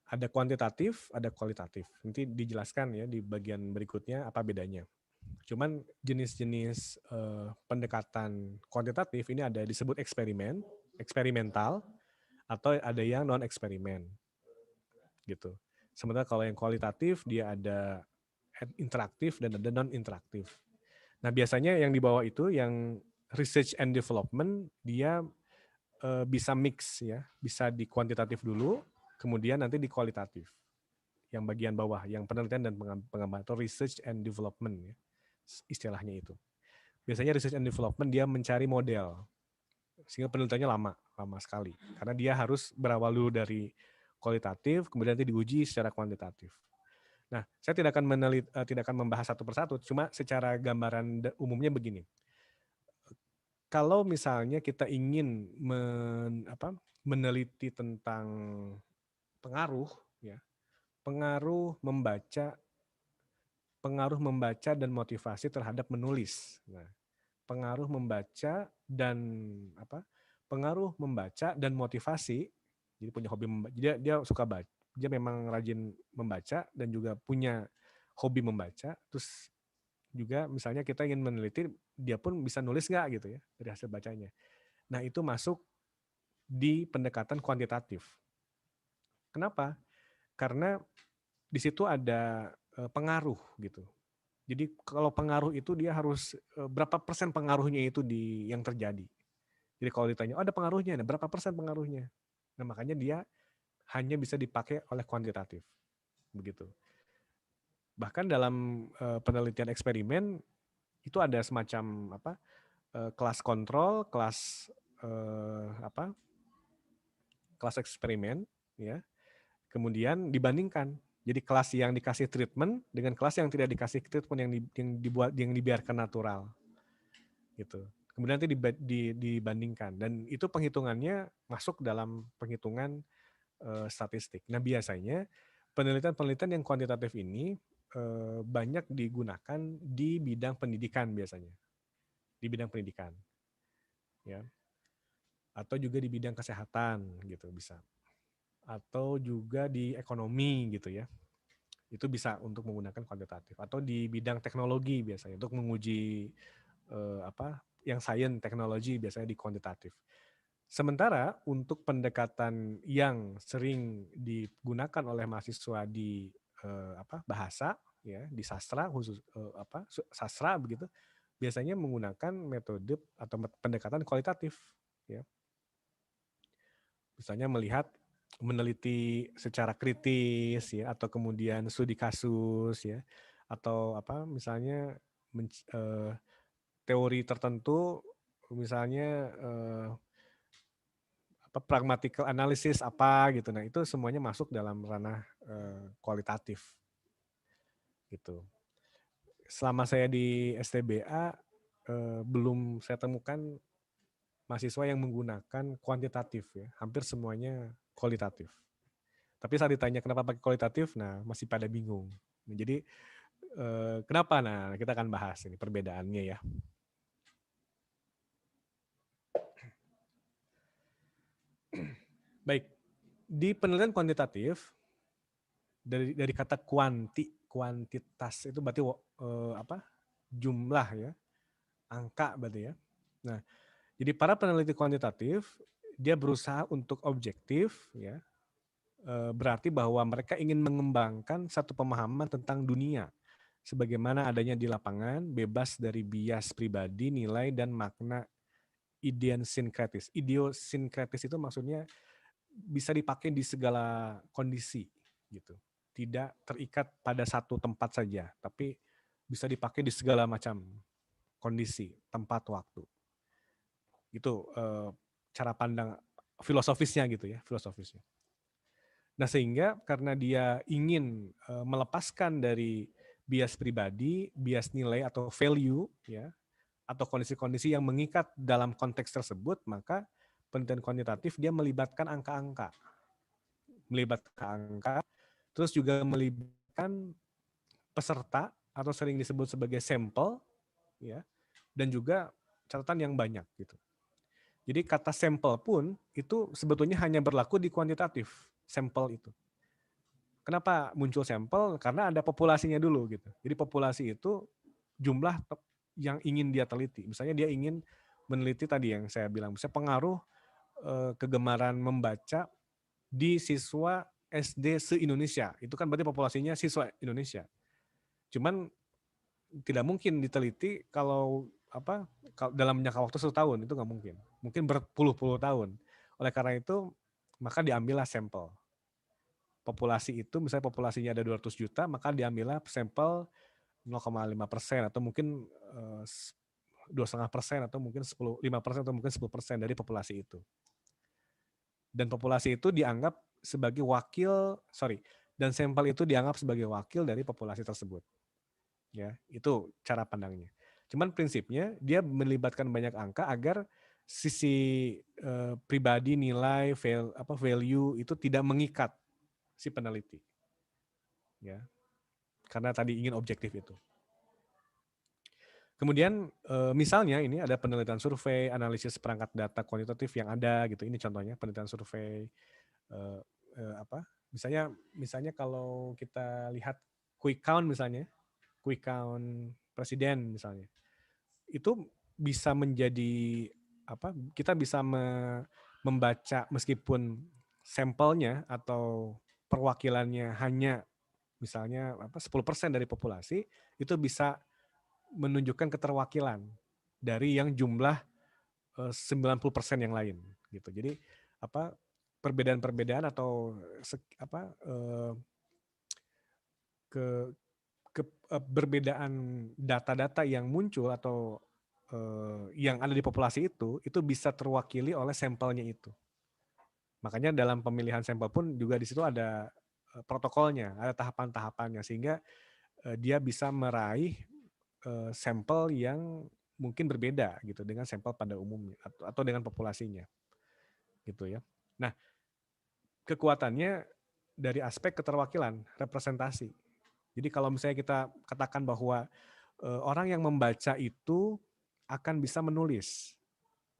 Ada kuantitatif, ada kualitatif. Nanti dijelaskan ya di bagian berikutnya apa bedanya. Cuman jenis-jenis pendekatan kuantitatif ini ada disebut eksperimental, atau ada yang non eksperimen, gitu. Sementara kalau yang kualitatif dia ada interaktif dan ada non interaktif. Nah biasanya yang di bawah itu yang research and development dia bisa mix ya, bisa di kuantitatif dulu, kemudian nanti di kualitatif. yang bagian bawah, yang penelitian dan pengembangan atau research and development ya, istilahnya itu. Biasanya research and development dia mencari model, sehingga penelitiannya lama sekali, karena dia harus berawal dulu dari kualitatif, kemudian nanti diuji secara kuantitatif. Nah, saya tidak akan membahas satu persatu, cuma secara gambaran umumnya begini. Kalau misalnya kita ingin meneliti tentang pengaruh, ya, pengaruh membaca dan motivasi terhadap menulis. Nah, pengaruh membaca dan motivasi. Jadi punya hobi membaca. Dia suka baca. Dia memang rajin membaca dan juga punya hobi membaca. Terus juga misalnya kita ingin meneliti, dia pun bisa nulis nggak gitu ya dari hasil bacanya. Nah, itu masuk di pendekatan kuantitatif. Kenapa? Karena di situ ada pengaruh gitu. Jadi kalau pengaruh itu dia harus berapa persen pengaruhnya itu yang terjadi. Jadi kalau ditanya, ada pengaruhnya, nah berapa persen pengaruhnya? Nah, makanya dia hanya bisa dipakai oleh kuantitatif. Begitu. Bahkan dalam penelitian eksperimen itu ada semacam kelas kontrol, kelas eksperimen, ya. Kemudian dibandingkan. Jadi kelas yang dikasih treatment dengan kelas yang tidak dikasih treatment, yang dibiarkan natural, gitu. Kemudian nanti dibandingkan, dan itu penghitungannya masuk dalam penghitungan statistik. Nah, biasanya penelitian yang kuantitatif ini banyak digunakan di bidang pendidikan biasanya, di bidang pendidikan, ya, atau juga di bidang kesehatan gitu bisa, atau juga di ekonomi gitu ya. Itu bisa untuk menggunakan kuantitatif, atau di bidang teknologi biasanya untuk menguji yang sains teknologi biasanya di kuantitatif. Sementara untuk pendekatan yang sering digunakan oleh mahasiswa di bahasa ya, di sastra khusus sastra begitu, biasanya menggunakan metode atau pendekatan kualitatif ya. Misalnya meneliti secara kritis ya, atau kemudian studi kasus ya, atau misalnya teori tertentu, misalnya pragmatical analysis gitu. Nah, itu semuanya masuk dalam ranah kualitatif gitu. Selama saya di STBA belum saya temukan mahasiswa yang menggunakan kuantitatif ya, hampir semuanya kualitatif. Tapi saat ditanya kenapa pakai kualitatif, nah masih pada bingung. Nah, jadi kenapa? Nah, kita akan bahas ini perbedaannya ya. Baik, di penelitian kuantitatif dari kata kuantitas itu berarti jumlah ya, angka berarti ya. Nah, jadi para peneliti kuantitatif dia berusaha untuk objektif ya, berarti bahwa mereka ingin mengembangkan satu pemahaman tentang dunia sebagaimana adanya di lapangan, bebas dari bias pribadi, nilai dan makna idiosinkratis. Idiosinkratis itu maksudnya bisa dipakai di segala kondisi gitu. Tidak terikat pada satu tempat saja, tapi bisa dipakai di segala macam kondisi, tempat, waktu. Itu cara pandang filosofisnya gitu ya, filosofisnya. Nah, sehingga karena dia ingin melepaskan dari bias pribadi, bias nilai atau value ya, atau kondisi-kondisi yang mengikat dalam konteks tersebut, maka penelitian kuantitatif dia melibatkan angka-angka. Terus juga melibatkan peserta atau sering disebut sebagai sampel ya, dan juga catatan yang banyak gitu. Jadi kata sampel pun itu sebetulnya hanya berlaku di kuantitatif, sampel itu. Kenapa muncul sampel? Karena ada populasinya dulu gitu. Jadi populasi itu jumlah yang ingin dia teliti. Misalnya dia ingin meneliti tadi yang saya bilang, misalnya pengaruh kegemaran membaca di siswa SD se-Indonesia. Itu kan berarti populasinya siswa Indonesia. Cuman tidak mungkin diteliti kalau dalam jangka waktu 1 tahun, itu nggak mungkin. Mungkin berpuluh-puluh tahun. Oleh karena itu, maka diambillah sampel. populasi itu, misalnya populasinya ada 200 juta, maka diambillah sampel 0,5% atau mungkin 2,5% atau mungkin 5% atau mungkin 10% dari populasi itu. Dan populasi itu dianggap sebagai dan sampel itu dianggap sebagai wakil dari populasi tersebut. Ya, itu cara pandangnya. Cuman prinsipnya dia melibatkan banyak angka agar sisi pribadi, nilai, value itu tidak mengikat si peneliti. Ya. Karena tadi ingin objektif itu. Kemudian misalnya ini ada penelitian survei, analisis perangkat data kuantitatif yang ada gitu. Ini contohnya penelitian survei misalnya kalau kita lihat quick count misalnya, quick count presiden misalnya. Itu bisa menjadi kita bisa membaca meskipun sampelnya atau perwakilannya hanya misalnya 10% dari populasi, itu bisa menunjukkan keterwakilan dari yang jumlah 90% yang lain gitu. Jadi perbedaan-perbedaan atau perbedaan data-data yang muncul atau yang ada di populasi itu bisa terwakili oleh sampelnya itu. Makanya dalam pemilihan sampel pun juga di situ ada protokolnya, ada tahapan-tahapannya sehingga dia bisa meraih sampel yang mungkin berbeda gitu dengan sampel pada umumnya atau dengan populasinya. Gitu ya. Nah, kekuatannya dari aspek keterwakilan, representasi. Jadi kalau misalnya kita katakan bahwa orang yang membaca itu akan bisa menulis,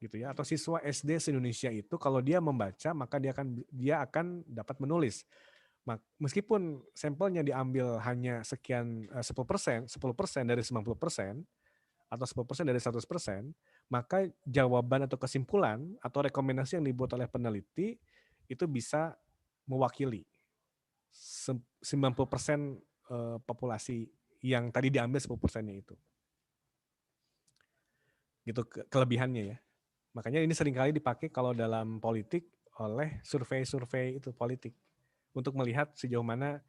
gitu ya. Atau siswa SD se-Indonesia itu kalau dia membaca maka dia akan dapat menulis. Meskipun sampelnya diambil hanya sekian 10% dari 90% atau 10% dari 100%, maka jawaban atau kesimpulan atau rekomendasi yang dibuat oleh peneliti itu bisa mewakili 90% populasi yang tadi diambil 10%-nya itu. Gitu kelebihannya ya. Makanya ini seringkali dipakai kalau dalam politik oleh survei-survei itu politik untuk melihat sejauh mana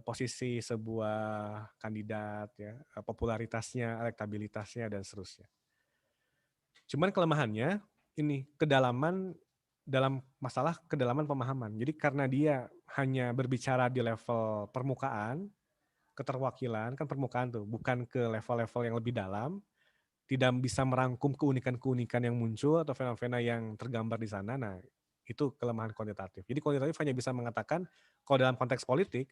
posisi sebuah kandidat ya, popularitasnya, elektabilitasnya dan seterusnya. Cuman kelemahannya ini dalam masalah kedalaman pemahaman. Jadi karena dia hanya berbicara di level permukaan, keterwakilan kan permukaan tuh, bukan ke level-level yang lebih dalam, tidak bisa merangkum keunikan-keunikan yang muncul atau fenomena yang tergambar di sana. Nah, itu kelemahan kuantitatif. Jadi kuantitatif hanya bisa mengatakan kalau dalam konteks politik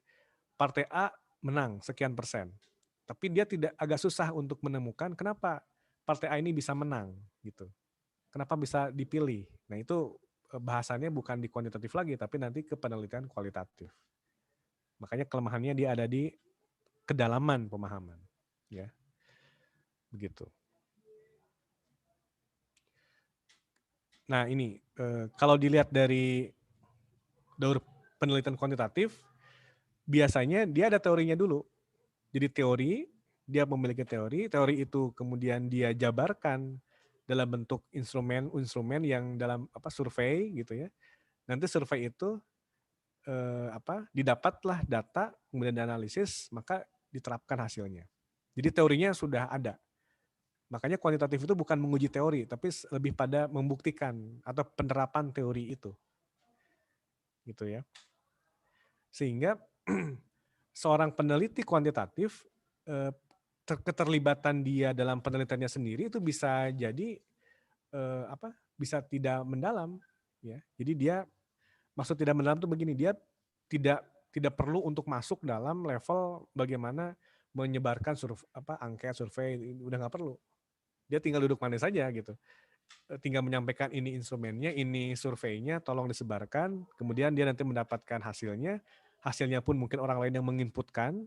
partai A menang sekian persen. Tapi dia agak susah untuk menemukan kenapa partai A ini bisa menang gitu. Kenapa bisa dipilih. Nah, itu bahasannya bukan di kuantitatif lagi tapi nanti ke penelitian kualitatif. Makanya kelemahannya dia ada di kedalaman pemahaman, ya. Begitu. Nah, ini kalau dilihat dari daur penelitian kuantitatif, biasanya dia ada teorinya dulu. Jadi dia memiliki teori itu kemudian dia jabarkan dalam bentuk instrumen yang dalam survei gitu ya. Nanti survei itu didapatlah data, kemudian dianalisis, maka diterapkan hasilnya. Jadi teorinya sudah ada. Makanya kuantitatif itu bukan menguji teori, tapi lebih pada membuktikan atau penerapan teori itu. Gitu ya. Sehingga seorang peneliti kuantitatif keterlibatan dia dalam penelitiannya sendiri itu bisa jadi bisa tidak mendalam ya. Jadi dia maksud tidak mendalam itu begini, dia tidak perlu untuk masuk dalam level bagaimana menyebarkan angket survei, udah nggak perlu. Dia tinggal duduk manis saja gitu. Tinggal menyampaikan ini instrumennya, ini surveinya, tolong disebarkan. Kemudian dia nanti mendapatkan hasilnya pun mungkin orang lain yang menginputkan.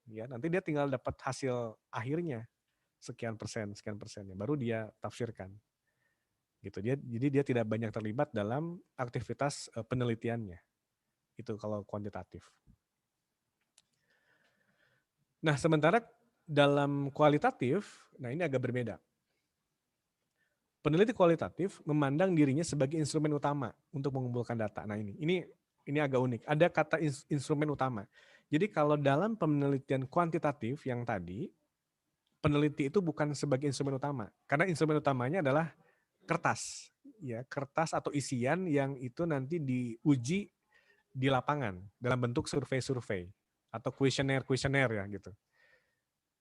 Ya, nanti dia tinggal dapat hasil akhirnya sekian persennya, baru dia tafsirkan. Gitu. Jadi dia tidak banyak terlibat dalam aktivitas penelitiannya. Itu kalau kuantitatif. Nah, sementara dalam kualitatif, nah ini agak berbeda. Peneliti kualitatif memandang dirinya sebagai instrumen utama untuk mengumpulkan data. Nah ini Ini agak unik. Ada kata instrumen utama. Jadi kalau dalam penelitian kuantitatif yang tadi, peneliti itu bukan sebagai instrumen utama. Karena instrumen utamanya adalah kertas. Ya, kertas atau isian yang itu nanti diuji di lapangan dalam bentuk survei-survei atau kuesioner ya gitu.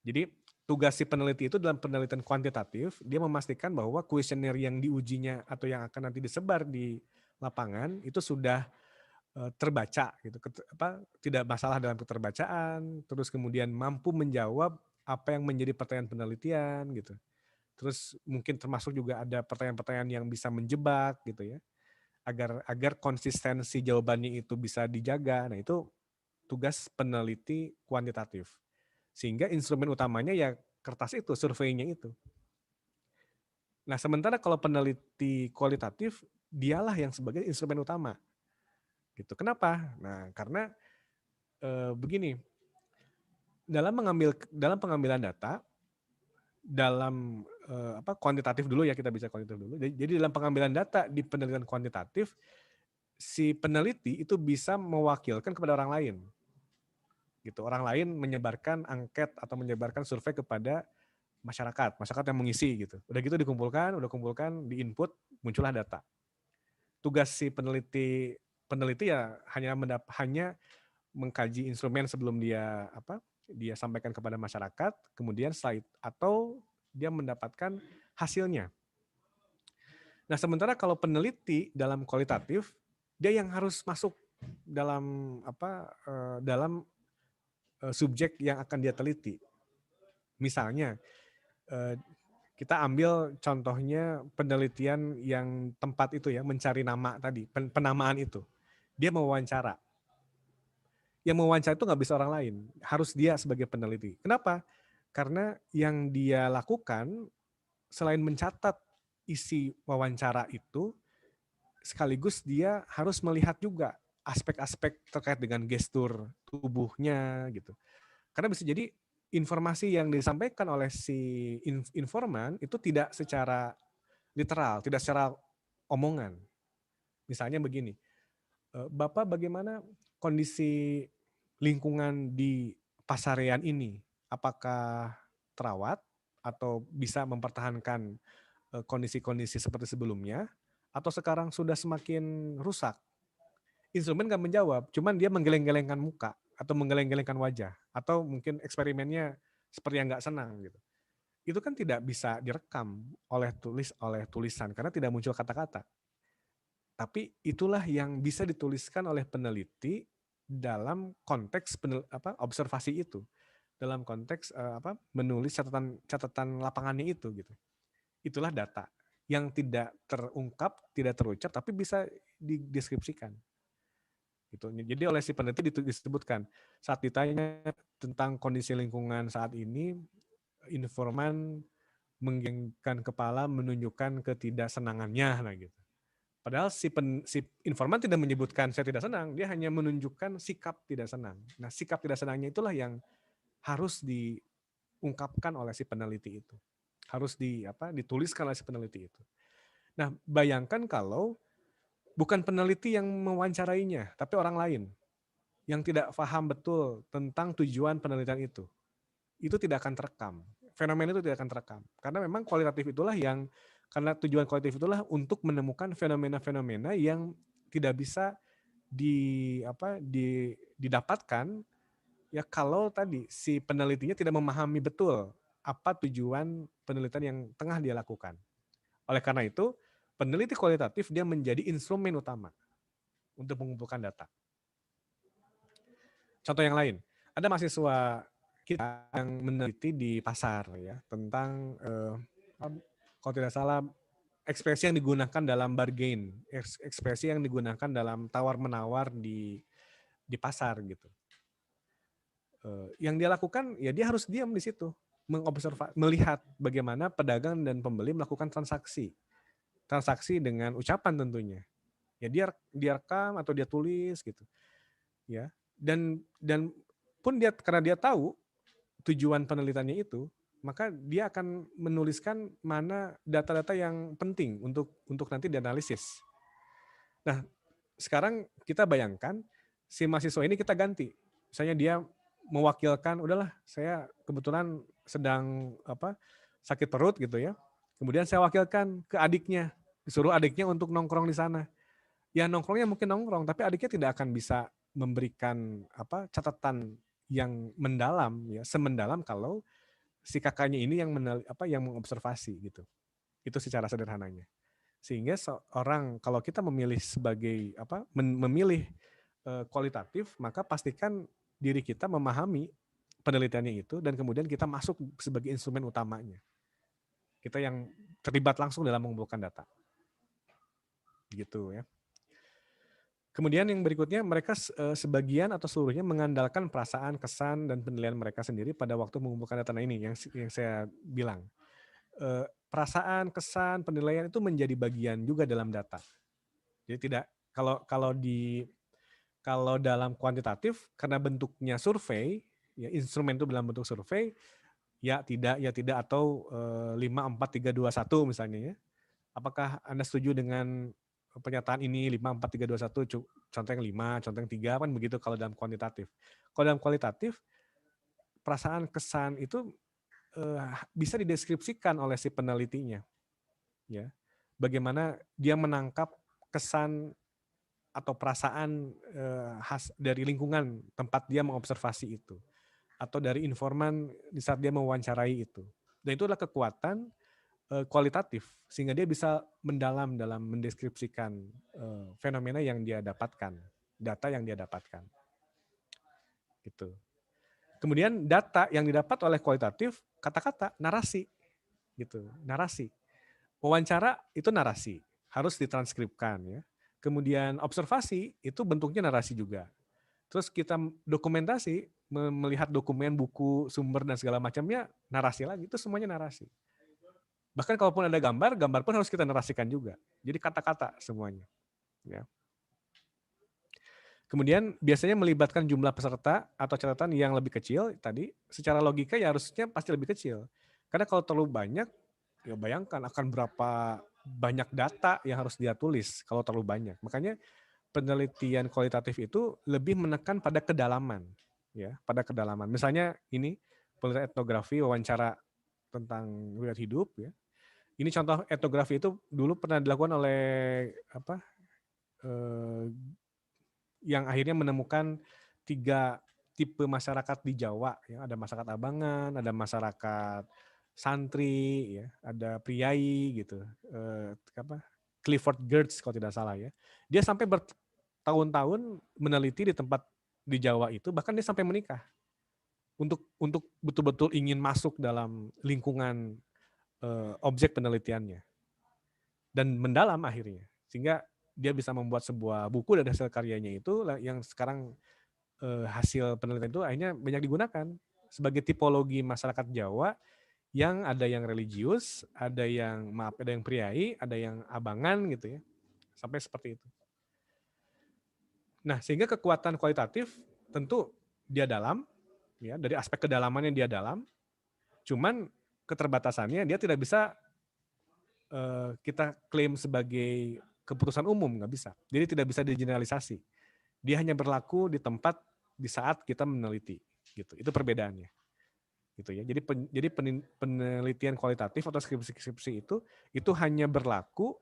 Jadi tugas si peneliti itu dalam penelitian kuantitatif, dia memastikan bahwa kuesioner yang diujinya atau yang akan nanti disebar di lapangan itu sudah terbaca gitu, tidak masalah dalam keterbacaan, terus kemudian mampu menjawab apa yang menjadi pertanyaan penelitian gitu. Terus mungkin termasuk juga ada pertanyaan-pertanyaan yang bisa menjebak gitu ya, agar konsistensi jawabannya itu bisa dijaga. Nah itu tugas peneliti kuantitatif. Sehingga instrumen utamanya ya kertas itu, surveinya itu. Nah sementara kalau peneliti kualitatif, dialah yang sebagai instrumen utama. Gitu. Kenapa? Nah karena begini, dalam pengambilan data, dalam kuantitatif dulu ya, kita bisa kuantitatif dulu. Jadi dalam pengambilan data di penelitian kuantitatif, si peneliti itu bisa mewakilkan kepada orang lain. Gitu. Orang lain menyebarkan angket atau menyebarkan survei kepada masyarakat yang mengisi gitu. Udah gitu dikumpulkan, di input, muncullah data. Tugas si peneliti ya hanya mengkaji instrumen sebelum dia dia sampaikan kepada masyarakat, kemudian slide atau dia mendapatkan hasilnya. Nah, sementara kalau peneliti dalam kualitatif, dia yang harus masuk dalam dalam subjek yang akan dia teliti. Misalnya kita ambil contohnya penelitian yang tempat itu ya, mencari nama tadi, penamaan itu. Dia mewawancara. Yang mewawancara itu nggak bisa orang lain, harus dia sebagai peneliti. Kenapa? Karena yang dia lakukan selain mencatat isi wawancara itu, sekaligus dia harus melihat juga aspek-aspek terkait dengan gestur tubuhnya gitu. Karena bisa jadi informasi yang disampaikan oleh si informan itu tidak secara literal, tidak secara omongan. Misalnya begini, Bapak bagaimana kondisi lingkungan di pasarean ini? Apakah terawat atau bisa mempertahankan kondisi-kondisi seperti sebelumnya? Atau sekarang sudah semakin rusak? Instrumen nggak menjawab, cuman dia menggeleng-gelengkan muka atau menggeleng-gelengkan wajah, atau mungkin eksperimennya seperti yang nggak senang gitu. Itu kan tidak bisa direkam oleh tulisan karena tidak muncul kata-kata. Tapi itulah yang bisa dituliskan oleh peneliti dalam konteks observasi itu, dalam konteks menulis catatan lapangannya itu gitu. Itulah data yang tidak terungkap, tidak terucap, tapi bisa dideskripsikan. Gitu. Jadi oleh si peneliti disebutkan saat ditanya tentang kondisi lingkungan saat ini, informan menggelengkan kepala menunjukkan ketidaksenangannya, nah gitu. Padahal si informan tidak menyebutkan saya tidak senang, dia hanya menunjukkan sikap tidak senang. Nah, sikap tidak senangnya itulah yang harus diungkapkan oleh si peneliti itu. Harus dituliskan oleh si peneliti itu. Nah, bayangkan kalau bukan peneliti yang mewawancarainya, tapi orang lain yang tidak paham betul tentang tujuan penelitian itu. Itu tidak akan terekam. Fenomena itu tidak akan terekam. Karena memang kualitatif itulah karena tujuan kualitatif itulah untuk menemukan fenomena-fenomena yang tidak bisa didapatkan ya kalau tadi si penelitinya tidak memahami betul apa tujuan penelitian yang tengah dia lakukan. Oleh karena itu, peneliti kualitatif dia menjadi instrumen utama untuk mengumpulkan data. Contoh yang lain, ada mahasiswa kita yang meneliti di pasar ya tentang kalau tidak salah ekspresi yang digunakan dalam bargain, ekspresi yang digunakan dalam tawar-menawar di pasar gitu. Yang dia lakukan ya dia harus diam di situ, melihat bagaimana pedagang dan pembeli melakukan transaksi dengan ucapan tentunya. Ya dia rekam atau dia tulis gitu. Ya. Dan pun karena dia tahu tujuan penelitiannya itu, maka dia akan menuliskan mana data-data yang penting untuk nanti dianalisis. Nah, sekarang kita bayangkan si mahasiswa ini kita ganti. Misalnya dia mewakilkan, udahlah saya kebetulan sedang sakit perut gitu ya. Kemudian saya wakilkan ke adiknya, disuruh adiknya untuk nongkrong di sana. Ya nongkrongnya mungkin nongkrong, tapi adiknya tidak akan bisa memberikan catatan yang mendalam ya, semendalam kalau si kakaknya ini yang yang mengobservasi gitu. Itu secara sederhananya. Sehingga seorang kalau kita memilih sebagai memilih kualitatif, maka pastikan diri kita memahami penelitiannya itu dan kemudian kita masuk sebagai instrumen utamanya. Kita yang terlibat langsung dalam mengumpulkan data. Gitu ya. Kemudian yang berikutnya mereka sebagian atau seluruhnya mengandalkan perasaan, kesan dan penilaian mereka sendiri pada waktu mengumpulkan data ini yang saya bilang. Perasaan, kesan, penilaian itu menjadi bagian juga dalam data. Jadi tidak kalau dalam kuantitatif karena bentuknya survei, ya instrumen itu dalam bentuk survei, ya tidak atau 5 4 3 2 1 misalnya ya. Apakah Anda setuju dengan pernyataan ini 5 4 3 2 1 contoh yang 5, contoh yang 3 kan begitu kalau dalam kuantitatif. Kalau dalam kualitatif perasaan kesan itu bisa dideskripsikan oleh si penelitinya. Ya. Bagaimana dia menangkap kesan atau perasaan khas dari lingkungan tempat dia mengobservasi itu. Atau dari informan di saat dia mewawancarai itu. Dan itu adalah kekuatan kualitatif. Sehingga dia bisa mendalam dalam mendeskripsikan fenomena yang dia dapatkan. Data yang dia dapatkan. Gitu. Kemudian data yang didapat oleh kualitatif, kata-kata, narasi. Gitu, narasi. Wawancara itu narasi, harus ditranskripkan ya. Kemudian observasi itu bentuknya narasi juga. Terus kita dokumentasi, melihat dokumen, buku, sumber dan segala macamnya, narasi lagi, itu semuanya narasi. Bahkan kalaupun ada gambar, gambar pun harus kita narasikan juga. Jadi kata-kata semuanya. Ya. Kemudian biasanya melibatkan jumlah peserta atau catatan yang lebih kecil tadi, secara logika ya harusnya pasti lebih kecil. Karena kalau terlalu banyak, ya bayangkan akan berapa banyak data yang harus dia tulis kalau terlalu banyak. Makanya penelitian kualitatif itu lebih menekan pada kedalaman, ya, pada kedalaman. Misalnya ini penelitian etnografi, wawancara tentang riwayat hidup, ya. Ini contoh etnografi itu dulu pernah dilakukan oleh yang akhirnya menemukan 3 tipe masyarakat di Jawa, ya. Ada masyarakat Abangan, ada masyarakat santri, ya, ada priai gitu, Clifford Geertz kalau tidak salah ya. Dia sampai bertahun-tahun meneliti di tempat di Jawa itu, bahkan dia sampai menikah. Untuk betul-betul ingin masuk dalam lingkungan objek penelitiannya. Dan mendalam akhirnya. Sehingga dia bisa membuat sebuah buku dari hasil karyanya itu yang sekarang hasil penelitian itu akhirnya banyak digunakan sebagai tipologi masyarakat Jawa yang ada yang religius, ada yang priai, ada yang abangan gitu ya. Sampai seperti itu. Nah, sehingga kekuatan kualitatif tentu dia dalam, ya, dari aspek kedalamannya dia dalam. Cuman keterbatasannya dia tidak bisa kita klaim sebagai keputusan umum, nggak bisa. Jadi tidak bisa digeneralisasi. Dia hanya berlaku di tempat di saat kita meneliti, gitu. Itu perbedaannya. Gitu ya. Jadi penelitian kualitatif atau skripsi itu hanya berlaku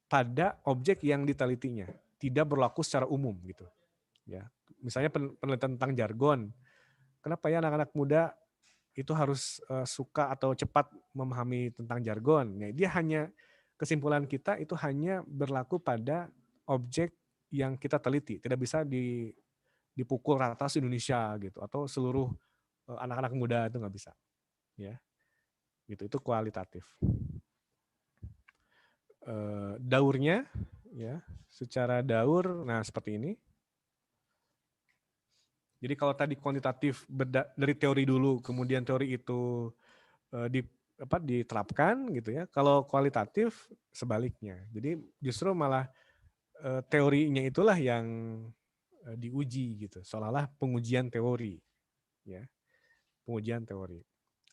pada objek yang ditelitinya, tidak berlaku secara umum gitu. Ya. Misalnya penelitian tentang jargon. Kenapa ya anak-anak muda itu harus suka atau cepat memahami tentang jargon? Ya, dia hanya kesimpulan kita itu hanya berlaku pada objek yang kita teliti, tidak bisa dipukul rata se-Indonesia gitu atau seluruh anak-anak muda itu nggak bisa, ya, gitu. Itu kualitatif. Daurnya, ya, secara daur, nah seperti ini. Jadi kalau tadi kuantitatif dari teori dulu, kemudian teori itu diterapkan gitu ya. Kalau kualitatif sebaliknya. Jadi justru malah teorinya itulah yang diuji gitu. Seolah-olah pengujian teori, ya, pengujian teori.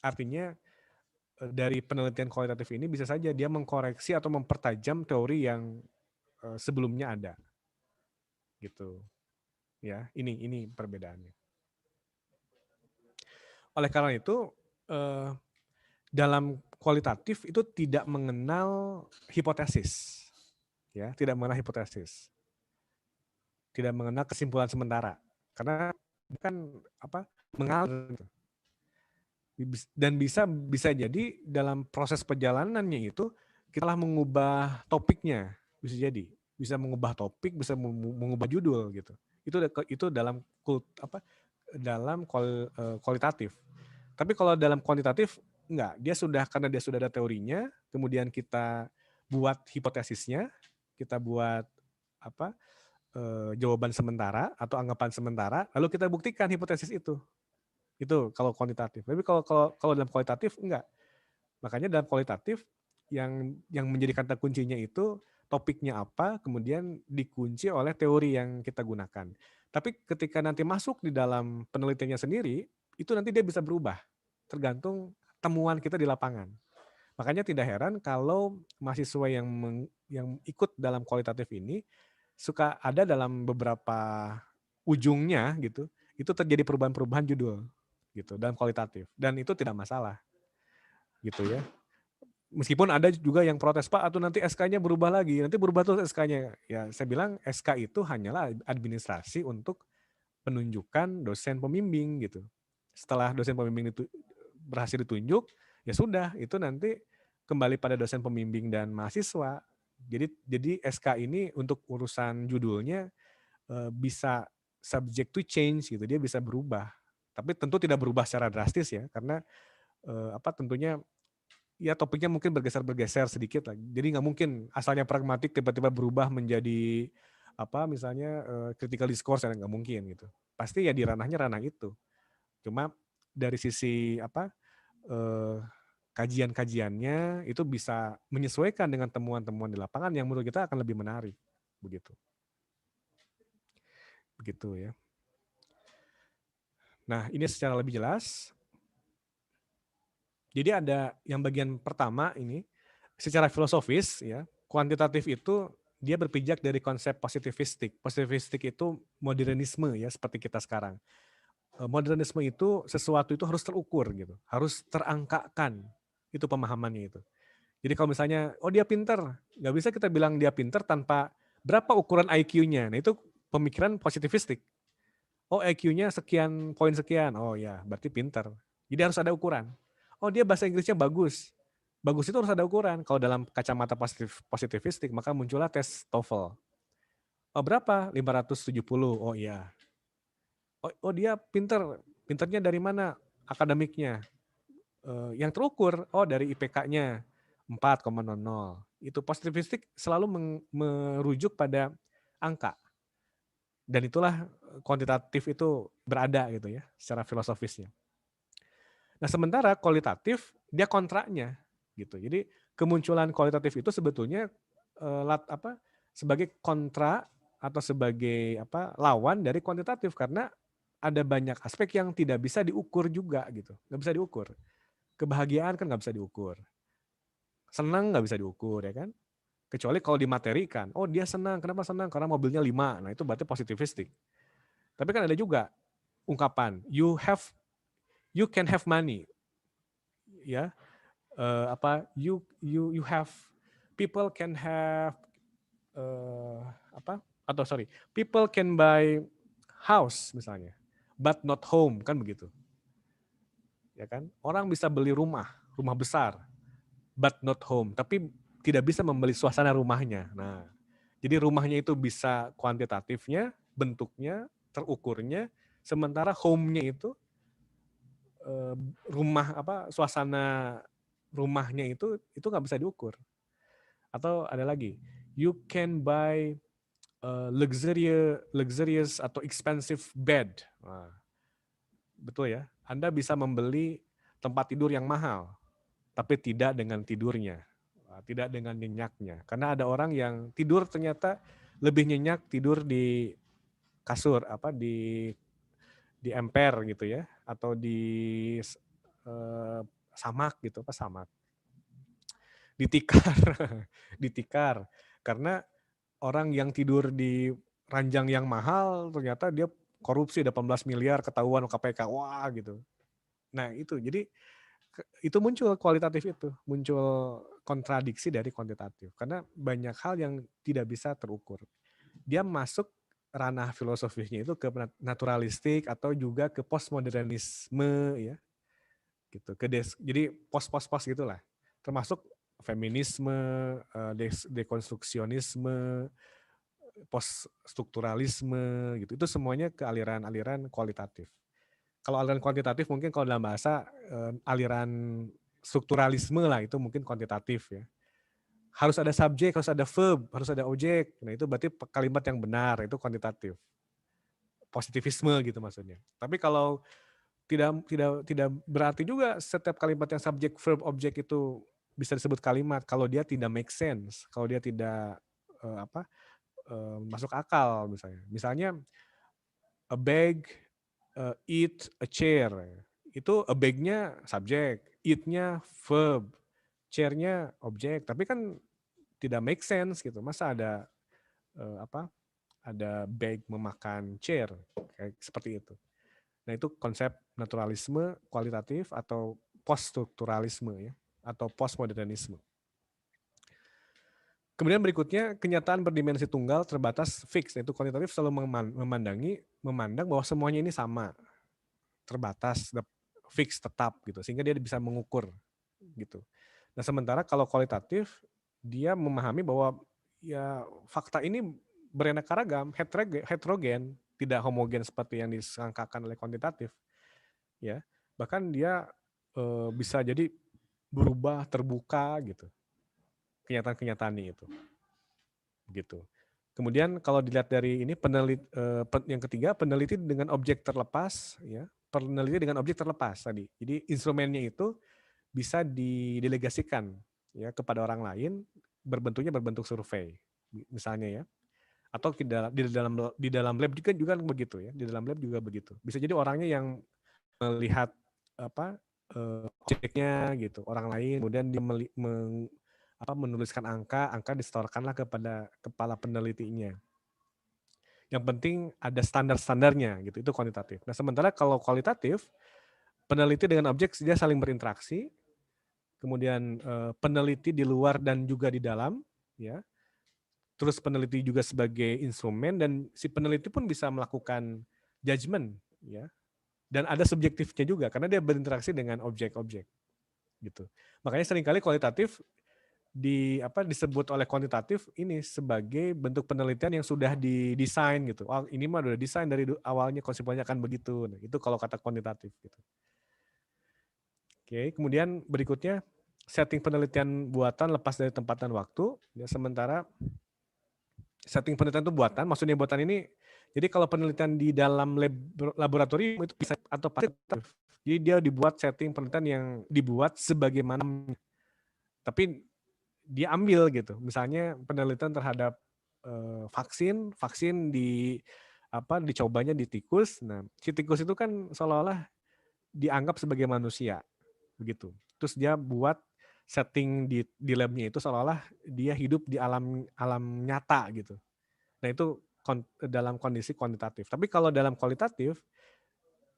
Artinya dari penelitian kualitatif ini bisa saja dia mengkoreksi atau mempertajam teori yang sebelumnya ada. gitu. Ya, ini perbedaannya. Oleh karena itu dalam kualitatif itu tidak mengenal hipotesis. Ya, tidak mengenal hipotesis. Tidak mengenal kesimpulan sementara. Karena bukan mengalir gitu. Dan bisa jadi dalam proses perjalanannya itu kita telah mengubah topiknya, bisa jadi bisa mengubah topik, bisa mengubah judul gitu. Itu dalam kualitatif. Tapi kalau dalam kuantitatif enggak, karena dia sudah ada teorinya, kemudian kita buat hipotesisnya, kita buat jawaban sementara atau anggapan sementara, lalu kita buktikan hipotesis itu. Itu kalau kuantitatif. Tapi kalau dalam kualitatif enggak. Makanya dalam kualitatif yang menjadi kata kuncinya itu topiknya apa, kemudian dikunci oleh teori yang kita gunakan. Tapi ketika nanti masuk di dalam penelitiannya sendiri, itu nanti dia bisa berubah. Tergantung temuan kita di lapangan. Makanya tidak heran kalau mahasiswa yang ikut dalam kualitatif ini suka ada dalam beberapa ujungnya gitu, itu terjadi perubahan-perubahan judul gitu dalam kualitatif, dan itu tidak masalah gitu ya. Meskipun ada juga yang protes, Pak, atau nanti SK-nya berubah lagi, nanti berubah terus SK-nya. Ya saya bilang SK itu hanyalah administrasi untuk penunjukan dosen pembimbing gitu. Setelah dosen pembimbing itu berhasil ditunjuk, ya sudah, itu nanti kembali pada dosen pembimbing dan mahasiswa. Jadi SK ini untuk urusan judulnya bisa subject to change gitu, dia bisa berubah. Tapi tentu tidak berubah secara drastis ya, karena tentunya ya topiknya mungkin bergeser sedikit lah. Jadi nggak mungkin asalnya pragmatik tiba-tiba berubah menjadi misalnya critical discourse, ya nggak mungkin gitu. Pasti ya di ranah itu. Cuma dari sisi kajian-kajiannya itu bisa menyesuaikan dengan temuan-temuan di lapangan yang menurut kita akan lebih menarik, begitu ya. Nah, ini secara lebih jelas. Jadi ada yang bagian pertama ini secara filosofis ya, kuantitatif itu dia berpijak dari konsep positivistik. Positivistik itu modernisme ya, seperti kita sekarang. Modernisme itu sesuatu itu harus terukur gitu, harus terangkakan. Itu pemahamannya itu. Jadi kalau misalnya, oh dia pinter, nggak bisa kita bilang dia pinter tanpa berapa ukuran IQ-nya. Nah itu pemikiran positivistik. Oh IQ-nya sekian, poin sekian, oh ya berarti pinter. Jadi harus ada ukuran. Oh dia bahasa Inggrisnya bagus. Bagus itu harus ada ukuran. Kalau dalam kacamata positivistik, maka muncullah tes TOEFL. Oh berapa? 570. Oh iya. Oh dia pinter. Pinternya dari mana? Akademiknya. Yang terukur, oh dari IPK-nya 4,00. Itu positivistik selalu merujuk pada angka. Dan itulah kuantitatif itu berada gitu ya, secara filosofisnya. Nah sementara kualitatif dia kontraknya gitu. Jadi kemunculan kualitatif itu sebetulnya sebagai kontra atau sebagai lawan dari kuantitatif, karena ada banyak aspek yang tidak bisa diukur juga gitu, nggak bisa diukur. Kebahagiaan kan nggak bisa diukur, senang nggak bisa diukur ya kan, kecuali kalau dimaterikan. Oh dia senang, kenapa senang? Karena mobilnya 5, nah itu berarti positivistik. Tapi kan ada juga ungkapan you can have money ya, you have, people can have people can buy house misalnya, but not home, kan begitu. Ya kan? Orang bisa beli rumah besar, but not home, tapi tidak bisa membeli suasana rumahnya. Nah, jadi rumahnya itu bisa kuantitatifnya, bentuknya, terukurnya, sementara home-nya itu suasana rumahnya itu nggak bisa diukur. Atau ada lagi, you can buy luxurious atau expensive bed. Nah, betul ya, Anda bisa membeli tempat tidur yang mahal, tapi tidak dengan tidurnya, tidak dengan nyenyaknya. Karena ada orang yang tidur ternyata lebih nyenyak tidur di kasur, di emper gitu ya, atau di samak gitu, samak, di tikar, di tikar. Karena orang yang tidur di ranjang yang mahal, ternyata dia korupsi 18 miliar ketahuan KPK, wah gitu. Nah itu, jadi itu muncul kualitatif itu, muncul kontradiksi dari kuantitatif. Karena banyak hal yang tidak bisa terukur. Dia masuk ranah filosofisnya itu ke naturalistik atau juga ke postmodernisme ya gitu jadi pos gitulah, termasuk feminisme, dekonstruksionisme, post strukturalisme gitu, itu semuanya ke aliran-aliran kualitatif. Kalau aliran kuantitatif mungkin kalau dalam bahasa aliran strukturalisme lah, itu mungkin kuantitatif ya. Harus ada subjek, harus ada verb, harus ada objek. Nah itu berarti kalimat yang benar, itu kuantitatif. Positivisme gitu maksudnya. Tapi kalau tidak berarti juga setiap kalimat yang subjek, verb, objek itu bisa disebut kalimat kalau dia tidak make sense, kalau dia tidak masuk akal misalnya. Misalnya a bag, eat, a chair. Itu a bag-nya subjek, eat-nya verb, chair-nya objek. Tapi kan tidak make sense gitu. Masa ada ada bag memakan chair kayak seperti itu. Nah, itu konsep naturalisme kualitatif atau poststrukturalisme ya, atau postmodernisme. Kemudian berikutnya, kenyataan berdimensi tunggal terbatas fix, yaitu kuantitatif selalu memandang bahwa semuanya ini sama, terbatas, fix, tetap gitu, sehingga dia bisa mengukur gitu. Nah, sementara kalau kualitatif dia memahami bahwa ya fakta ini beraneka ragam, heterogen, tidak homogen seperti yang disangkakan oleh kuantitatif. Ya, bahkan dia bisa jadi berubah, terbuka gitu. Kenyataan-kenyataannya itu. Gitu. Kemudian kalau dilihat dari ini yang ketiga, peneliti dengan objek terlepas ya. Peneliti dengan objek terlepas tadi. Jadi instrumennya itu bisa didelegasikan ya kepada orang lain, berbentuk survei misalnya ya. Atau di dalam lab juga begitu ya. Di dalam lab juga begitu. Bisa jadi orangnya yang melihat objeknya gitu, orang lain, kemudian dia menuliskan angka disetorkanlah kepada kepala penelitinya. Yang penting ada standar-standarnya gitu, itu kuantitatif. Nah, sementara kalau kualitatif, peneliti dengan objek dia saling berinteraksi, kemudian peneliti di luar dan juga di dalam, ya. Terus peneliti juga sebagai instrumen dan si peneliti pun bisa melakukan judgement, ya. Dan ada subjektifnya juga karena dia berinteraksi dengan objek-objek, gitu. Makanya seringkali kualitatif disebut oleh kuantitatif ini sebagai bentuk penelitian yang sudah didesain gitu. Oh, ini mah udah desain dari awalnya konsepnya akan begitu. Nah, itu kalau kata kuantitatif gitu. Oke, kemudian berikutnya setting penelitian buatan lepas dari tempat dan waktu. Ya, sementara setting penelitian itu buatan, maksudnya buatan ini jadi kalau penelitian di dalam laboratorium itu bisa atau pasti. Jadi dia dibuat setting penelitian yang dibuat sebagaimana, tapi dia ambil gitu. Misalnya penelitian terhadap vaksin dicobanya di tikus. Nah, si tikus itu kan seolah-olah dianggap sebagai manusia, begitu. Terus dia buat setting di labnya itu seolah-olah dia hidup di alam nyata gitu. Nah, itu dalam kondisi kuantitatif. Tapi kalau dalam kualitatif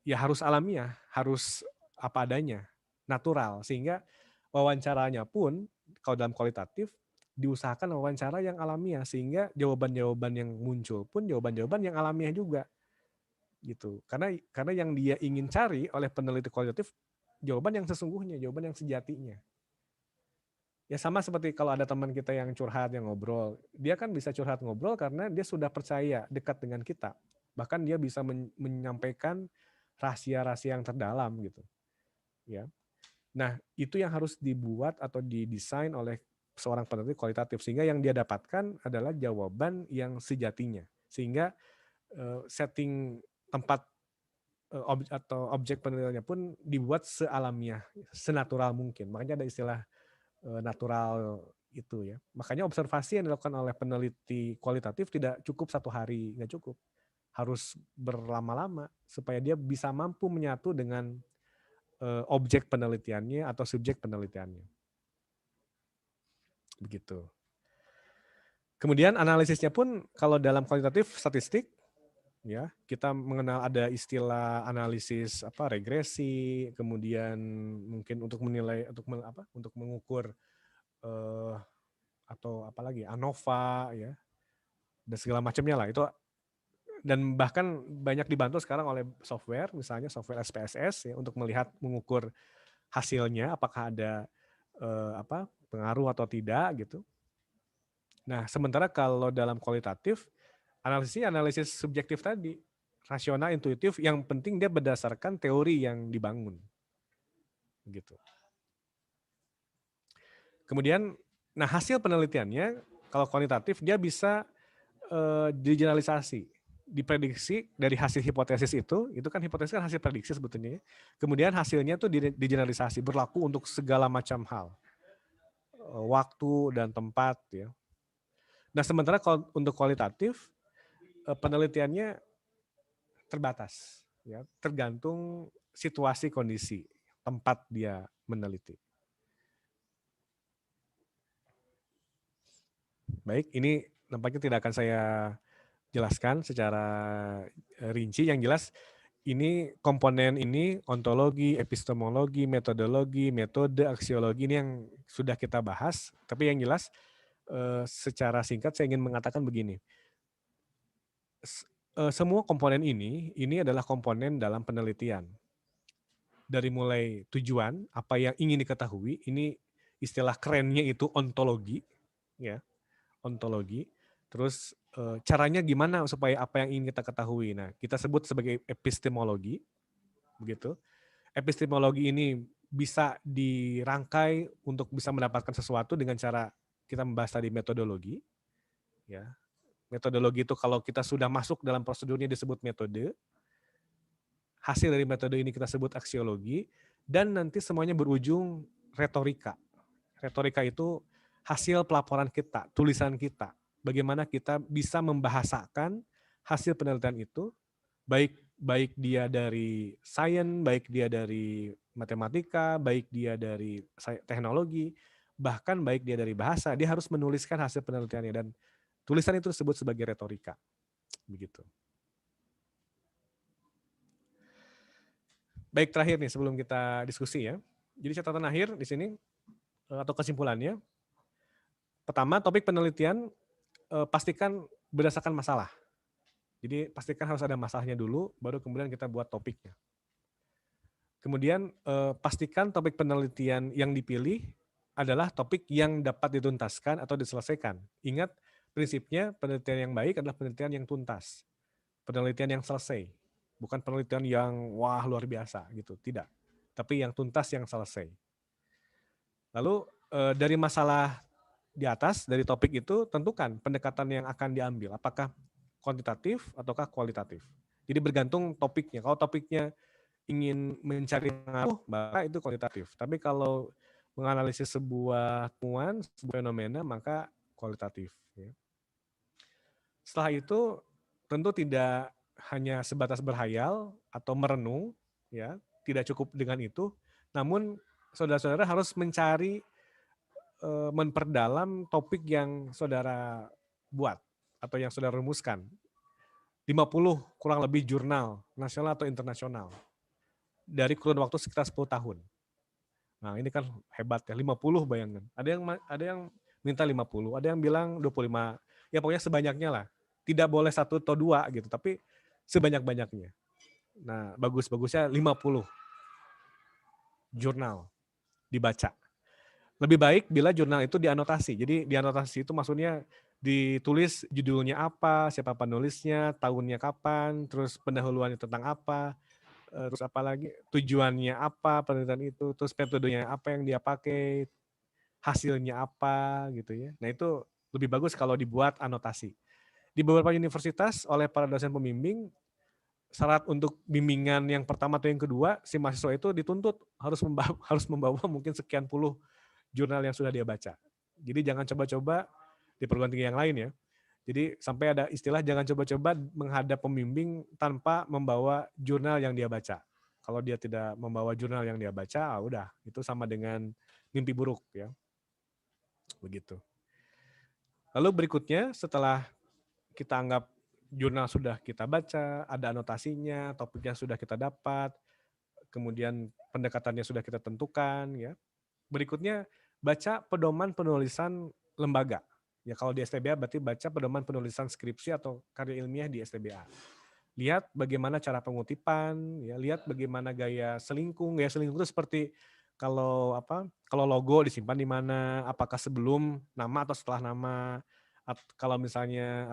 ya harus alamiah, harus apa adanya, natural, sehingga wawancaranya pun kalau dalam kualitatif diusahakan wawancara yang alamiah, sehingga jawaban-jawaban yang muncul pun jawaban-jawaban yang alamiah juga gitu. Karena yang dia ingin cari oleh peneliti kualitatif jawaban yang sesungguhnya, jawaban yang sejatinya. Ya sama seperti kalau ada teman kita yang curhat, yang ngobrol, dia kan bisa curhat ngobrol karena dia sudah percaya dekat dengan kita. Bahkan dia bisa menyampaikan rahasia-rahasia yang terdalam gitu. Ya. Nah, itu yang harus dibuat atau didesain oleh seorang peneliti kualitatif, sehingga yang dia dapatkan adalah jawaban yang sejatinya. Sehingga setting tempat atau objek penelitiannya pun dibuat sealamiah, senatural mungkin. Makanya ada istilah natural itu ya. Makanya observasi yang dilakukan oleh peneliti kualitatif tidak cukup 1 hari, nggak cukup. Harus berlama-lama supaya dia bisa mampu menyatu dengan objek penelitiannya atau subjek penelitiannya. Begitu. Kemudian analisisnya pun kalau dalam kualitatif statistik, ya kita mengenal ada istilah analisis regresi, kemudian mungkin untuk menilai untuk mengukur atau apalagi ANOVA ya dan segala macamnya lah itu, dan bahkan banyak dibantu sekarang oleh software, misalnya software SPSS ya untuk mengukur hasilnya apakah ada pengaruh atau tidak gitu. Nah, sementara kalau dalam kualitatif analisisnya analisis subjektif tadi, rasional, intuitif, yang penting dia berdasarkan teori yang dibangun. Gitu. Kemudian, nah hasil penelitiannya, kalau kualitatif dia bisa digeneralisasi, diprediksi dari hasil hipotesis itu kan hipotesis kan hasil prediksi sebetulnya. Kemudian hasilnya tuh digeneralisasi, berlaku untuk segala macam hal, waktu dan tempat ya. Nah sementara kalau untuk kualitatif penelitiannya terbatas, ya tergantung situasi kondisi tempat dia meneliti. Baik, ini nampaknya tidak akan saya jelaskan secara rinci. Yang jelas ini komponen ini ontologi, epistemologi, metodologi, metode, aksiologi ini yang sudah kita bahas. Tapi yang jelas secara singkat saya ingin mengatakan begini. Semua komponen ini adalah komponen dalam penelitian. Dari mulai tujuan, apa yang ingin diketahui, ini istilah kerennya itu ontologi, ya, ontologi. Terus caranya gimana supaya apa yang ingin kita ketahui. Nah, kita sebut sebagai epistemologi, begitu. Epistemologi ini bisa dirangkai untuk bisa mendapatkan sesuatu dengan cara kita membahas tadi metodologi, ya. Metodologi itu kalau kita sudah masuk dalam prosedurnya disebut metode. Hasil dari metode ini kita sebut aksiologi, dan nanti semuanya berujung retorika. Retorika itu hasil pelaporan kita, tulisan kita. Bagaimana kita bisa membahasakan hasil penelitian itu, baik dia dari sains, baik dia dari matematika, baik dia dari teknologi, bahkan baik dia dari bahasa, dia harus menuliskan hasil penelitiannya, dan tulisan itu disebut sebagai retorika. Begitu. Baik, terakhir nih sebelum kita diskusi ya. Jadi catatan akhir di sini atau kesimpulannya. Pertama, topik penelitian pastikan berdasarkan masalah. Jadi pastikan harus ada masalahnya dulu, baru kemudian kita buat topiknya. Kemudian pastikan topik penelitian yang dipilih adalah topik yang dapat dituntaskan atau diselesaikan. Ingat, prinsipnya penelitian yang baik adalah penelitian yang tuntas. Penelitian yang selesai. Bukan penelitian yang wah luar biasa gitu, tidak. Tapi yang tuntas, yang selesai. Lalu dari masalah di atas, dari topik itu tentukan pendekatan yang akan diambil. Apakah kuantitatif ataukah kualitatif. Jadi bergantung topiknya. Kalau topiknya ingin mencari pengaruh, maka itu kuantitatif. Tapi kalau menganalisis sebuah temuan, sebuah fenomena, maka kualitatif. Ya. Setelah itu tentu tidak hanya sebatas berhayal atau merenung, ya, tidak cukup dengan itu, namun saudara-saudara harus mencari, memperdalam topik yang saudara buat atau yang saudara rumuskan. 50 kurang lebih jurnal nasional atau internasional dari kurun waktu sekitar 10 tahun. Nah ini kan hebat ya, 50 bayangkan. Ada yang minta 50, ada yang bilang 25, ya pokoknya sebanyaknya lah. Tidak boleh 1 atau 2 gitu, tapi sebanyak-banyaknya. Nah, bagus-bagusnya 50 jurnal dibaca. Lebih baik bila jurnal itu dianotasi. Jadi dianotasi itu maksudnya ditulis judulnya apa, siapa penulisnya, tahunnya kapan, terus pendahuluannya tentang apa, terus apa lagi, tujuannya apa penelitian itu, terus metodenya apa yang dia pakai, hasilnya apa gitu ya. Nah itu lebih bagus kalau dibuat anotasi. Di beberapa universitas oleh para dosen pembimbing, syarat untuk bimbingan yang pertama atau yang kedua, si mahasiswa itu dituntut harus membawa mungkin sekian puluh jurnal yang sudah dia baca. Jadi jangan coba-coba di perguruan tinggi yang lain ya. Jadi sampai ada istilah jangan coba-coba menghadap pembimbing tanpa membawa jurnal yang dia baca. Kalau dia tidak membawa jurnal yang dia baca, udah itu sama dengan mimpi buruk ya. Begitu. Lalu berikutnya setelah kita anggap jurnal sudah kita baca, ada anotasinya, topiknya sudah kita dapat, kemudian pendekatannya sudah kita tentukan, ya. Berikutnya baca pedoman penulisan lembaga. Ya kalau di STBA berarti baca pedoman penulisan skripsi atau karya ilmiah di STBA. Lihat bagaimana cara pengutipan, ya, lihat bagaimana gaya selingkung. Gaya selingkung itu seperti kalau kalau logo disimpan di mana, apakah sebelum nama atau setelah nama, kalau misalnya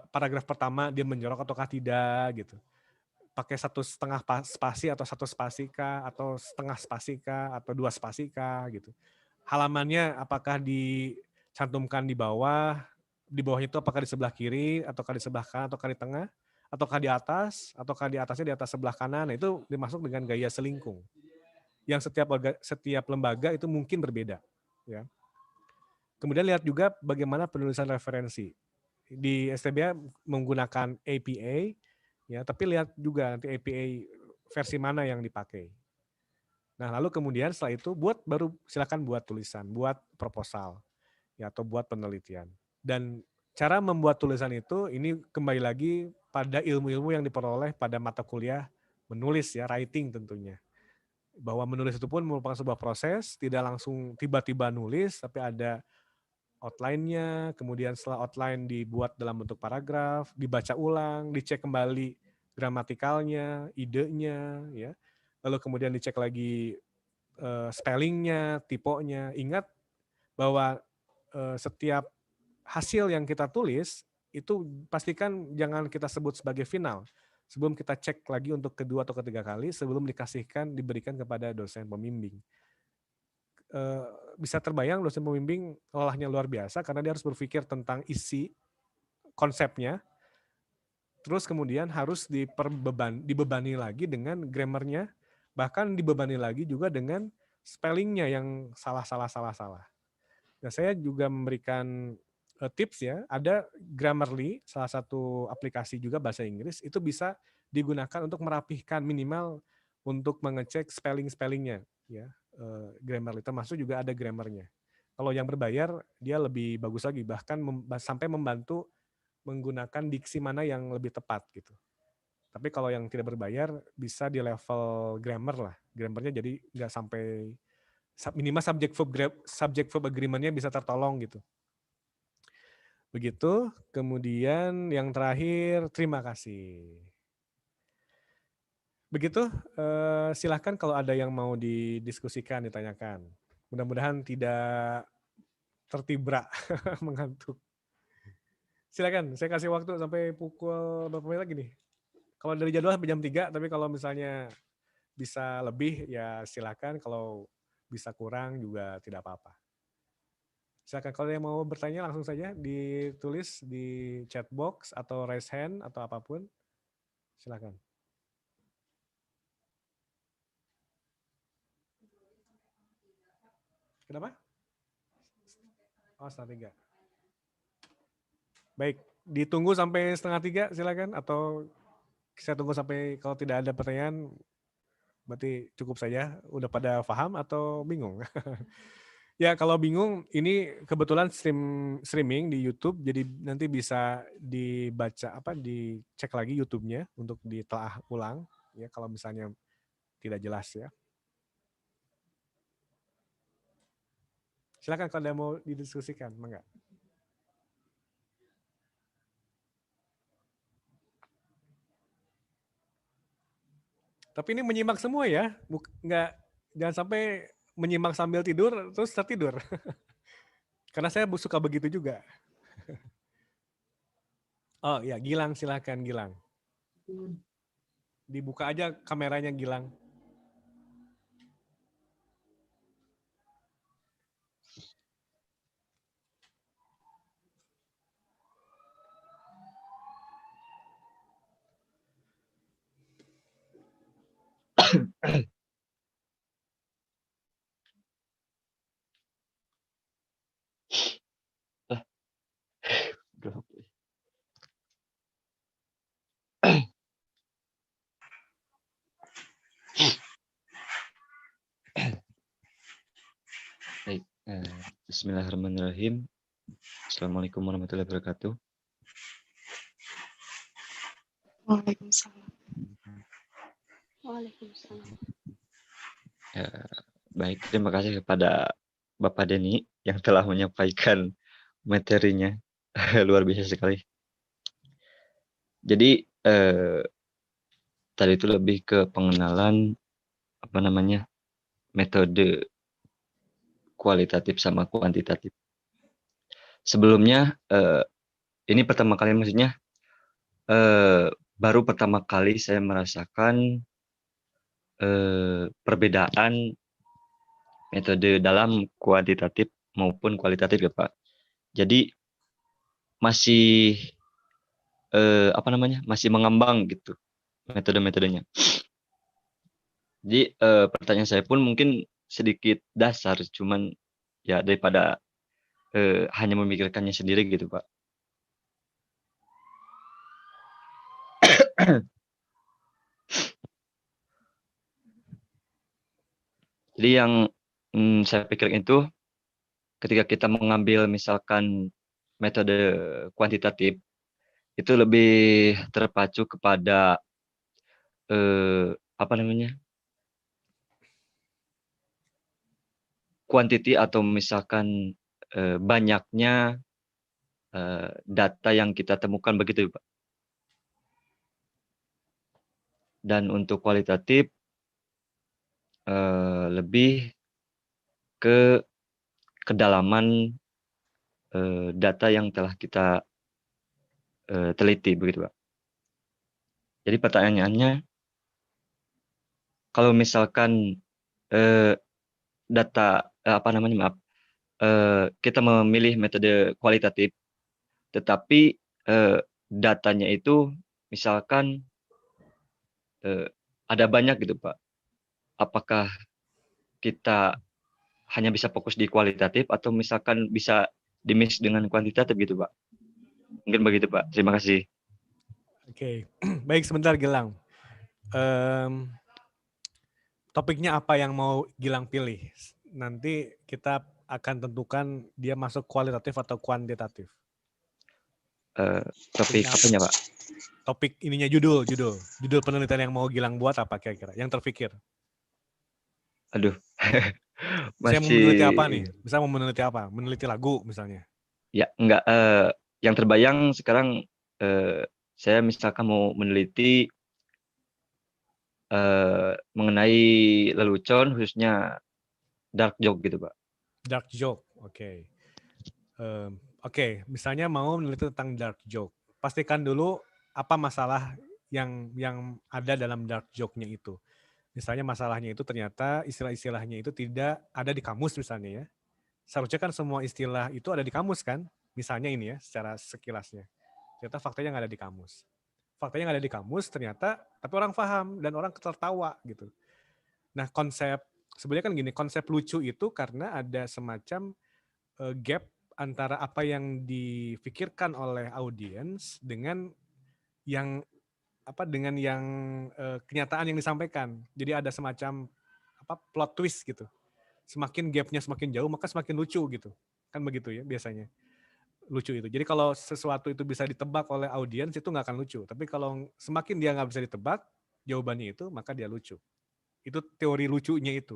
paragraf pertama dia menjorok ataukah tidak gitu. Pakai 1,5 spasi atau 1 spasi kah, atau setengah spasi kah, atau 2 spasi kah gitu. Halamannya apakah dicantumkan di bawahnya itu apakah di sebelah kiri, ataukah di sebelah kanan, ataukah di tengah, ataukah di atas, ataukah di atasnya di atas sebelah kanan. Nah, itu dimaksud dengan gaya selingkung. Yang setiap lembaga itu mungkin berbeda, ya. Kemudian lihat juga bagaimana penulisan referensi. Di STBA menggunakan APA, ya, tapi lihat juga nanti APA versi mana yang dipakai. Nah, lalu kemudian setelah itu silakan buat tulisan, buat proposal, ya, atau buat penelitian. Dan cara membuat tulisan itu ini kembali lagi pada ilmu-ilmu yang diperoleh pada mata kuliah menulis, ya, writing tentunya. Bahwa menulis itu pun merupakan sebuah proses, tidak langsung tiba-tiba nulis, tapi ada outline-nya, kemudian setelah outline dibuat dalam bentuk paragraf, dibaca ulang, dicek kembali gramatikalnya, idenya, ya. Lalu kemudian dicek lagi spellingnya, tipenya. Ingat bahwa setiap hasil yang kita tulis itu pastikan jangan kita sebut sebagai final. Sebelum kita cek lagi untuk kedua atau ketiga kali, sebelum diberikan kepada dosen pembimbing. Bisa terbayang dosen pembimbing olahnya luar biasa karena dia harus berpikir tentang isi konsepnya, terus kemudian harus dibebani lagi dengan grammarnya, bahkan dibebani lagi juga dengan spellingnya yang salah. Nah, saya juga memberikan tips, ya, ada Grammarly, salah satu aplikasi juga bahasa Inggris, itu bisa digunakan untuk merapihkan minimal untuk mengecek spellingnya, ya. Grammarly termasuk juga ada grammarnya. Kalau yang berbayar dia lebih bagus lagi, bahkan sampai membantu menggunakan diksi mana yang lebih tepat gitu. Tapi kalau yang tidak berbayar bisa di level grammar lah, grammarnya jadi nggak sampai minimal subject verb agreement-nya bisa tertolong gitu. Begitu, kemudian yang terakhir terima kasih. Begitu, silahkan kalau ada yang mau didiskusikan, ditanyakan. Mudah-mudahan tidak tertibra mengantuk. Silakan, saya kasih waktu sampai pukul berapa menit lagi nih? Kalau dari jadwal sampai jam 3, tapi kalau misalnya bisa lebih ya silakan, kalau bisa kurang juga tidak apa-apa. Silakan kalau yang mau bertanya langsung saja ditulis di chat box atau raise hand atau apapun. Silakan. Kenapa? Oh, 2:30. Baik, ditunggu sampai 2:30 silakan, atau saya tunggu sampai kalau tidak ada pertanyaan berarti cukup saja. Udah pada paham atau bingung? Ya, kalau bingung, ini kebetulan streaming di YouTube, jadi nanti bisa dicek lagi YouTube-nya untuk ditelaah ulang, ya kalau misalnya tidak jelas, ya. Silakan kalau ada mau didiskusikan, enggak? Tapi ini menyimak semua ya, jangan sampai menyimak sambil tidur terus tertidur. Karena saya suka begitu juga. Oh ya, Gilang, silakan Gilang. Dibuka aja kameranya Gilang.
Baik, Bismillahirrahmanirrahim. Assalamualaikum warahmatullahi wabarakatuh.
Waalaikumsalam. Waalaikumsalam.
Ya, baik, terima kasih kepada Bapak Denny yang telah menyampaikan materinya. Luar biasa sekali. Jadi tadi itu lebih ke pengenalan metode kualitatif sama kuantitatif. Sebelumnya ini pertama kali maksudnya baru pertama kali saya merasakan perbedaan metode dalam kuantitatif maupun kualitatif ya Pak. Jadi masih masih mengambang gitu metode-metodenya. Jadi pertanyaan saya pun mungkin sedikit dasar, cuman ya daripada hanya memikirkannya sendiri gitu Pak. Jadi yang saya pikirkan itu ketika kita mengambil misalkan metode kuantitatif itu lebih terpacu kepada quantity atau misalkan banyaknya data yang kita temukan begitu Pak. Dan untuk kualitatif lebih ke kedalaman data yang telah kita teliti begitu Pak. Jadi pertanyaannya, kalau misalkan kita memilih metode kualitatif, tetapi datanya itu misalkan ada banyak gitu Pak. Apakah kita hanya bisa fokus di kualitatif atau misalkan bisa di-mix dengan kuantitatif gitu Pak? Mungkin begitu Pak. Terima kasih.
Oke, baik sebentar Gilang. Topiknya apa yang mau Gilang pilih? Nanti kita akan tentukan dia masuk kualitatif atau kuantitatif.
Topik apanya Pak?
Topik ininya judul penelitian yang mau Gilang buat apa kira-kira? Yang terpikir.
Aduh.
Saya mau meneliti apa nih? Bisa mau meneliti apa? Meneliti lagu misalnya.
Ya, enggak. Yang terbayang sekarang saya misalkan mau meneliti mengenai lelucon khususnya dark joke gitu Pak.
Dark joke, oke. Oke, misalnya mau meneliti tentang dark joke. Pastikan dulu apa masalah yang ada dalam dark joke-nya itu. Misalnya masalahnya itu ternyata istilah-istilahnya itu tidak ada di kamus misalnya ya. Seharusnya kan semua istilah itu ada di kamus kan? Misalnya ini ya, secara sekilasnya. Ternyata faktanya nggak ada di kamus. Faktanya nggak ada di kamus ternyata, tapi orang paham dan orang tertawa gitu. Nah sebenarnya kan gini, konsep lucu itu karena ada semacam gap antara apa yang difikirkan oleh audiens dengan yang kenyataan yang disampaikan. Jadi ada semacam plot twist gitu. Semakin gapnya semakin jauh maka semakin lucu gitu. Kan begitu ya biasanya. Lucu itu. Jadi kalau sesuatu itu bisa ditebak oleh audiens itu nggak akan lucu. Tapi kalau semakin dia nggak bisa ditebak jawabannya itu maka dia lucu. Itu teori lucunya itu.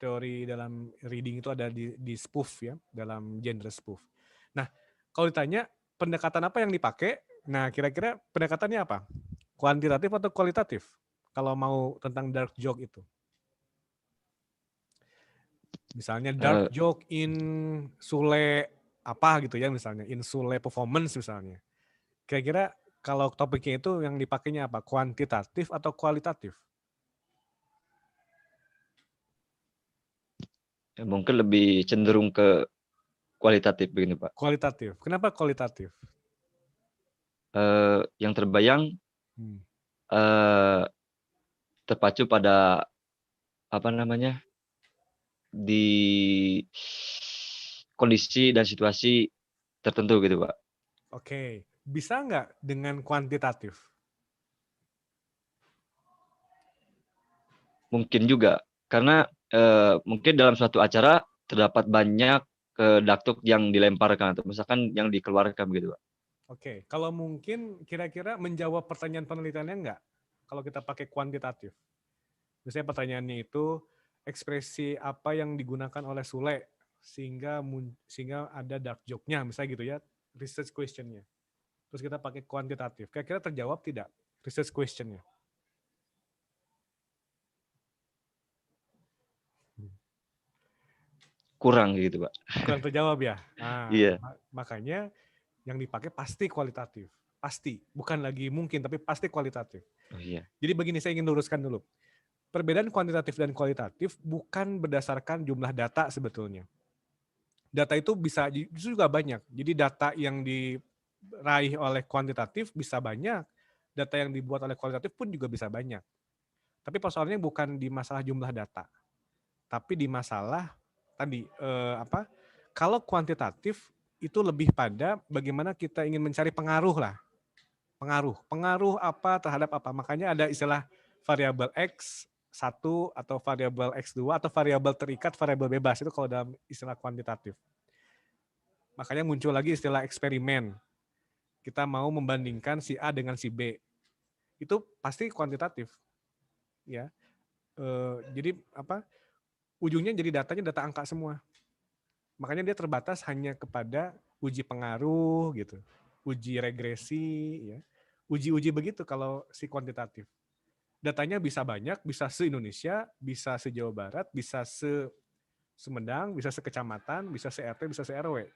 Teori dalam reading itu ada di spoof ya, dalam genre spoof. Nah, kalau ditanya pendekatan apa yang dipakai, nah kira-kira pendekatannya apa? Kuantitatif atau kualitatif? Kalau mau tentang dark joke itu. Misalnya dark joke in Sule apa gitu ya misalnya, in Sule performance misalnya. Kira-kira kalau topiknya itu yang dipakainya apa? Kuantitatif atau kualitatif?
Ya, mungkin lebih cenderung ke kualitatif begini Pak.
Kualitatif. Kenapa kualitatif?
Yang terbayang terpacu pada di kondisi dan situasi tertentu gitu Pak.
Oke, bisa nggak dengan kuantitatif?
Mungkin juga, karena mungkin dalam suatu acara terdapat banyak ke daktuk yang dilemparkan atau misalkan yang dikeluarkan gitu, Pak.
Oke, kalau mungkin kira-kira menjawab pertanyaan penelitiannya enggak? Kalau kita pakai kuantitatif. Misalnya pertanyaannya itu ekspresi apa yang digunakan oleh Sule sehingga ada dark joke-nya, misalnya gitu ya, research question-nya. Terus kita pakai kuantitatif. Kira-kira terjawab tidak research question-nya?
Kurang gitu, Pak.
Kurang terjawab ya? Nah,
Iya.
makanya yang dipakai pasti kualitatif. Pasti. Bukan lagi mungkin, tapi pasti kualitatif.
Oh iya.
Jadi begini, saya ingin luruskan dulu. Perbedaan kuantitatif dan kualitatif bukan berdasarkan jumlah data sebetulnya. Data itu bisa justru juga banyak. Jadi data yang diraih oleh kuantitatif bisa banyak. Data yang dibuat oleh kualitatif pun juga bisa banyak. Tapi persoalannya bukan di masalah jumlah data. Tapi di masalah tadi kalau kuantitatif itu lebih pada bagaimana kita ingin mencari pengaruh lah. Pengaruh apa terhadap apa. Makanya ada istilah variabel X1 atau variabel X2 atau variabel terikat, variabel bebas. Itu kalau dalam istilah kuantitatif. Makanya muncul lagi istilah eksperimen. Kita mau membandingkan si A dengan si B. Itu pasti kuantitatif. Ya. Jadi ujungnya jadi datanya data angka semua. Makanya dia terbatas hanya kepada uji pengaruh gitu, uji regresi, ya, uji-uji begitu kalau si kuantitatif. Datanya bisa banyak, bisa se-Indonesia, bisa se-Jawa Barat, bisa se-Sumedang, bisa se-kecamatan, bisa se-RT, bisa se-RW.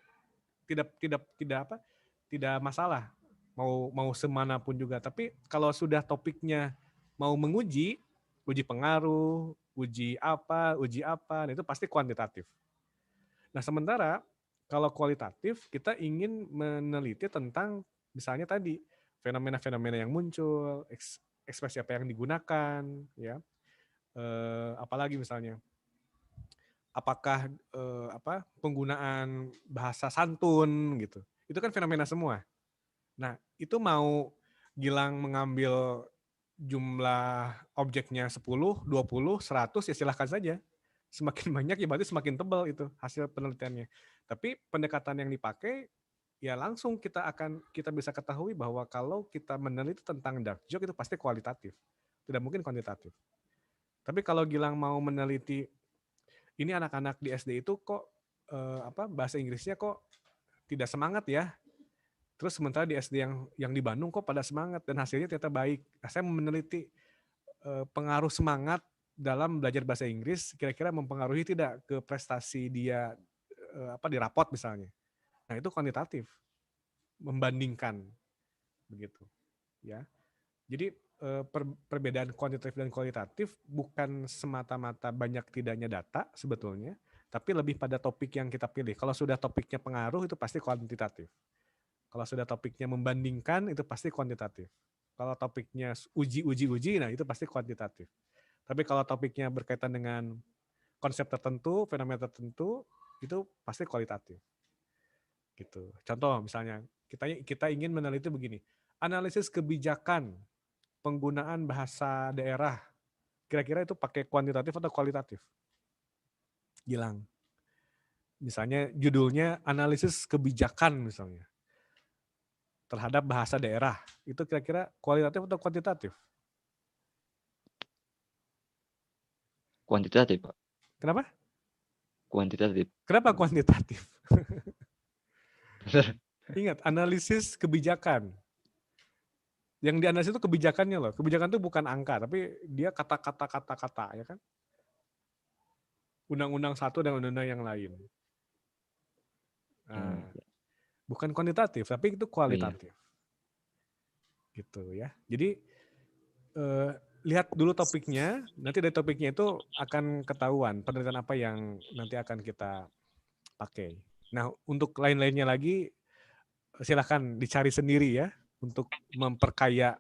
Tidak masalah. Mau semanapun juga. Tapi kalau sudah topiknya mau menguji, uji pengaruh, uji apa, nah itu pasti kuantitatif. Nah sementara kalau kualitatif kita ingin meneliti tentang misalnya tadi fenomena-fenomena yang muncul, ekspresi apa yang digunakan, ya, apalagi misalnya apakah penggunaan bahasa santun gitu, itu kan fenomena semua. Nah itu mau Gilang mengambil jumlah objeknya 10, 20, 100 ya silahkan saja. Semakin banyak ya berarti semakin tebal itu hasil penelitiannya. Tapi pendekatan yang dipakai ya langsung kita bisa ketahui bahwa kalau kita meneliti tentang dark joke itu pasti kualitatif. Tidak mungkin kuantitatif. Tapi kalau Gilang mau meneliti ini anak-anak di SD itu kok bahasa Inggrisnya kok tidak semangat ya. Terus sementara di SD yang di Bandung kok pada semangat dan hasilnya ternyata baik. Nah, saya meneliti pengaruh semangat dalam belajar bahasa Inggris kira-kira mempengaruhi tidak ke prestasi dia di rapot misalnya. Nah, itu kuantitatif. Membandingkan begitu. Ya. Jadi perbedaan kuantitatif dan kualitatif bukan semata-mata banyak tidaknya data sebetulnya, tapi lebih pada topik yang kita pilih. Kalau sudah topiknya pengaruh itu pasti kuantitatif. Kalau sudah topiknya membandingkan itu pasti kuantitatif. Kalau topiknya uji, nah itu pasti kuantitatif. Tapi kalau topiknya berkaitan dengan konsep tertentu, fenomena tertentu, itu pasti kualitatif. Gitu. Contoh misalnya, kita ingin meneliti begini, analisis kebijakan penggunaan bahasa daerah, kira-kira itu pakai kuantitatif atau kualitatif? Gilang. Misalnya judulnya analisis kebijakan misalnya terhadap bahasa daerah, itu kira-kira kualitatif atau kuantitatif?
Kuantitatif, Pak.
Kenapa?
Kuantitatif.
Kenapa kuantitatif? Ingat, analisis kebijakan. Yang dianalisis itu kebijakannya loh. Kebijakan itu bukan angka, tapi dia kata-kata, ya kan? Undang-undang satu dan undang-undang yang lain. Nah, bukan kuantitatif, tapi itu kualitatif. Gitu ya. Jadi lihat dulu topiknya, nanti dari topiknya itu akan ketahuan penelitian apa yang nanti akan kita pakai. Nah, untuk lain-lainnya lagi silakan dicari sendiri ya untuk memperkaya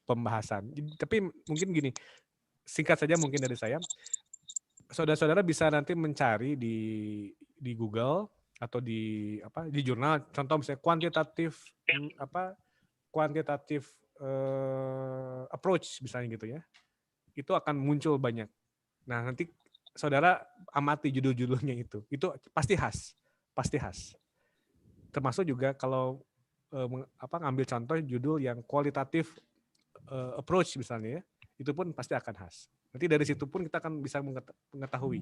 pembahasan. Tapi mungkin gini, singkat saja mungkin dari saya. Saudara-saudara bisa nanti mencari di Google atau di jurnal, contoh misalnya kuantitatif approach misalnya gitu ya. Itu akan muncul banyak. Nah, nanti saudara amati judul-judulnya itu pasti khas, pasti khas. Termasuk juga kalau ngambil contoh judul yang kualitatif approach misalnya ya, itu pun pasti akan khas. Nanti dari situ pun kita akan bisa mengetahui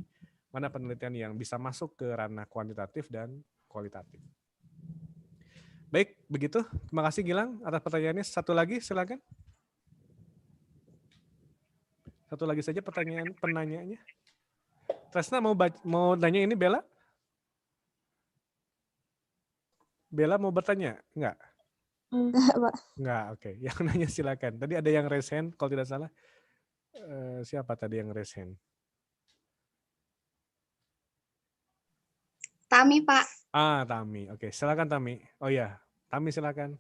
mana penelitian yang bisa masuk ke ranah kuantitatif dan kualitatif. Baik, begitu. Terima kasih Gilang atas pertanyaannya. Satu lagi silakan. Satu lagi saja pertanyaan penanyanya. Tresna mau nanya ini Bella? Bella mau bertanya? Enggak?
Enggak, Pak.
Enggak, oke. Yang nanya silakan. Tadi ada yang raise hand, kalau tidak salah. Siapa tadi yang raise hand?
Tami, Pak.
Tami. Oke, silakan Tami. Oh ya, Tami silakan.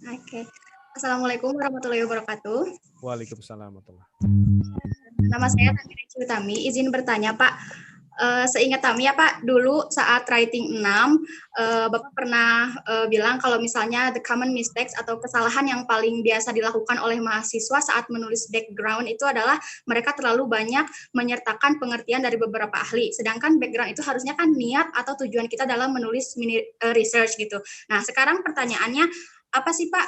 Oke. Assalamualaikum warahmatullahi wabarakatuh.
Waalaikumsalam warahmatullahi.
Nama saya Tami Reci Utami. Izin bertanya, Pak. Seingat Tami ya, Pak, dulu saat writing 6, Bapak pernah bilang kalau misalnya the common mistakes atau kesalahan yang paling biasa dilakukan oleh mahasiswa saat menulis background itu adalah mereka terlalu banyak menyertakan pengertian dari beberapa ahli. Sedangkan background itu harusnya kan niat atau tujuan kita dalam menulis research gitu. Nah, sekarang pertanyaannya, apa sih Pak,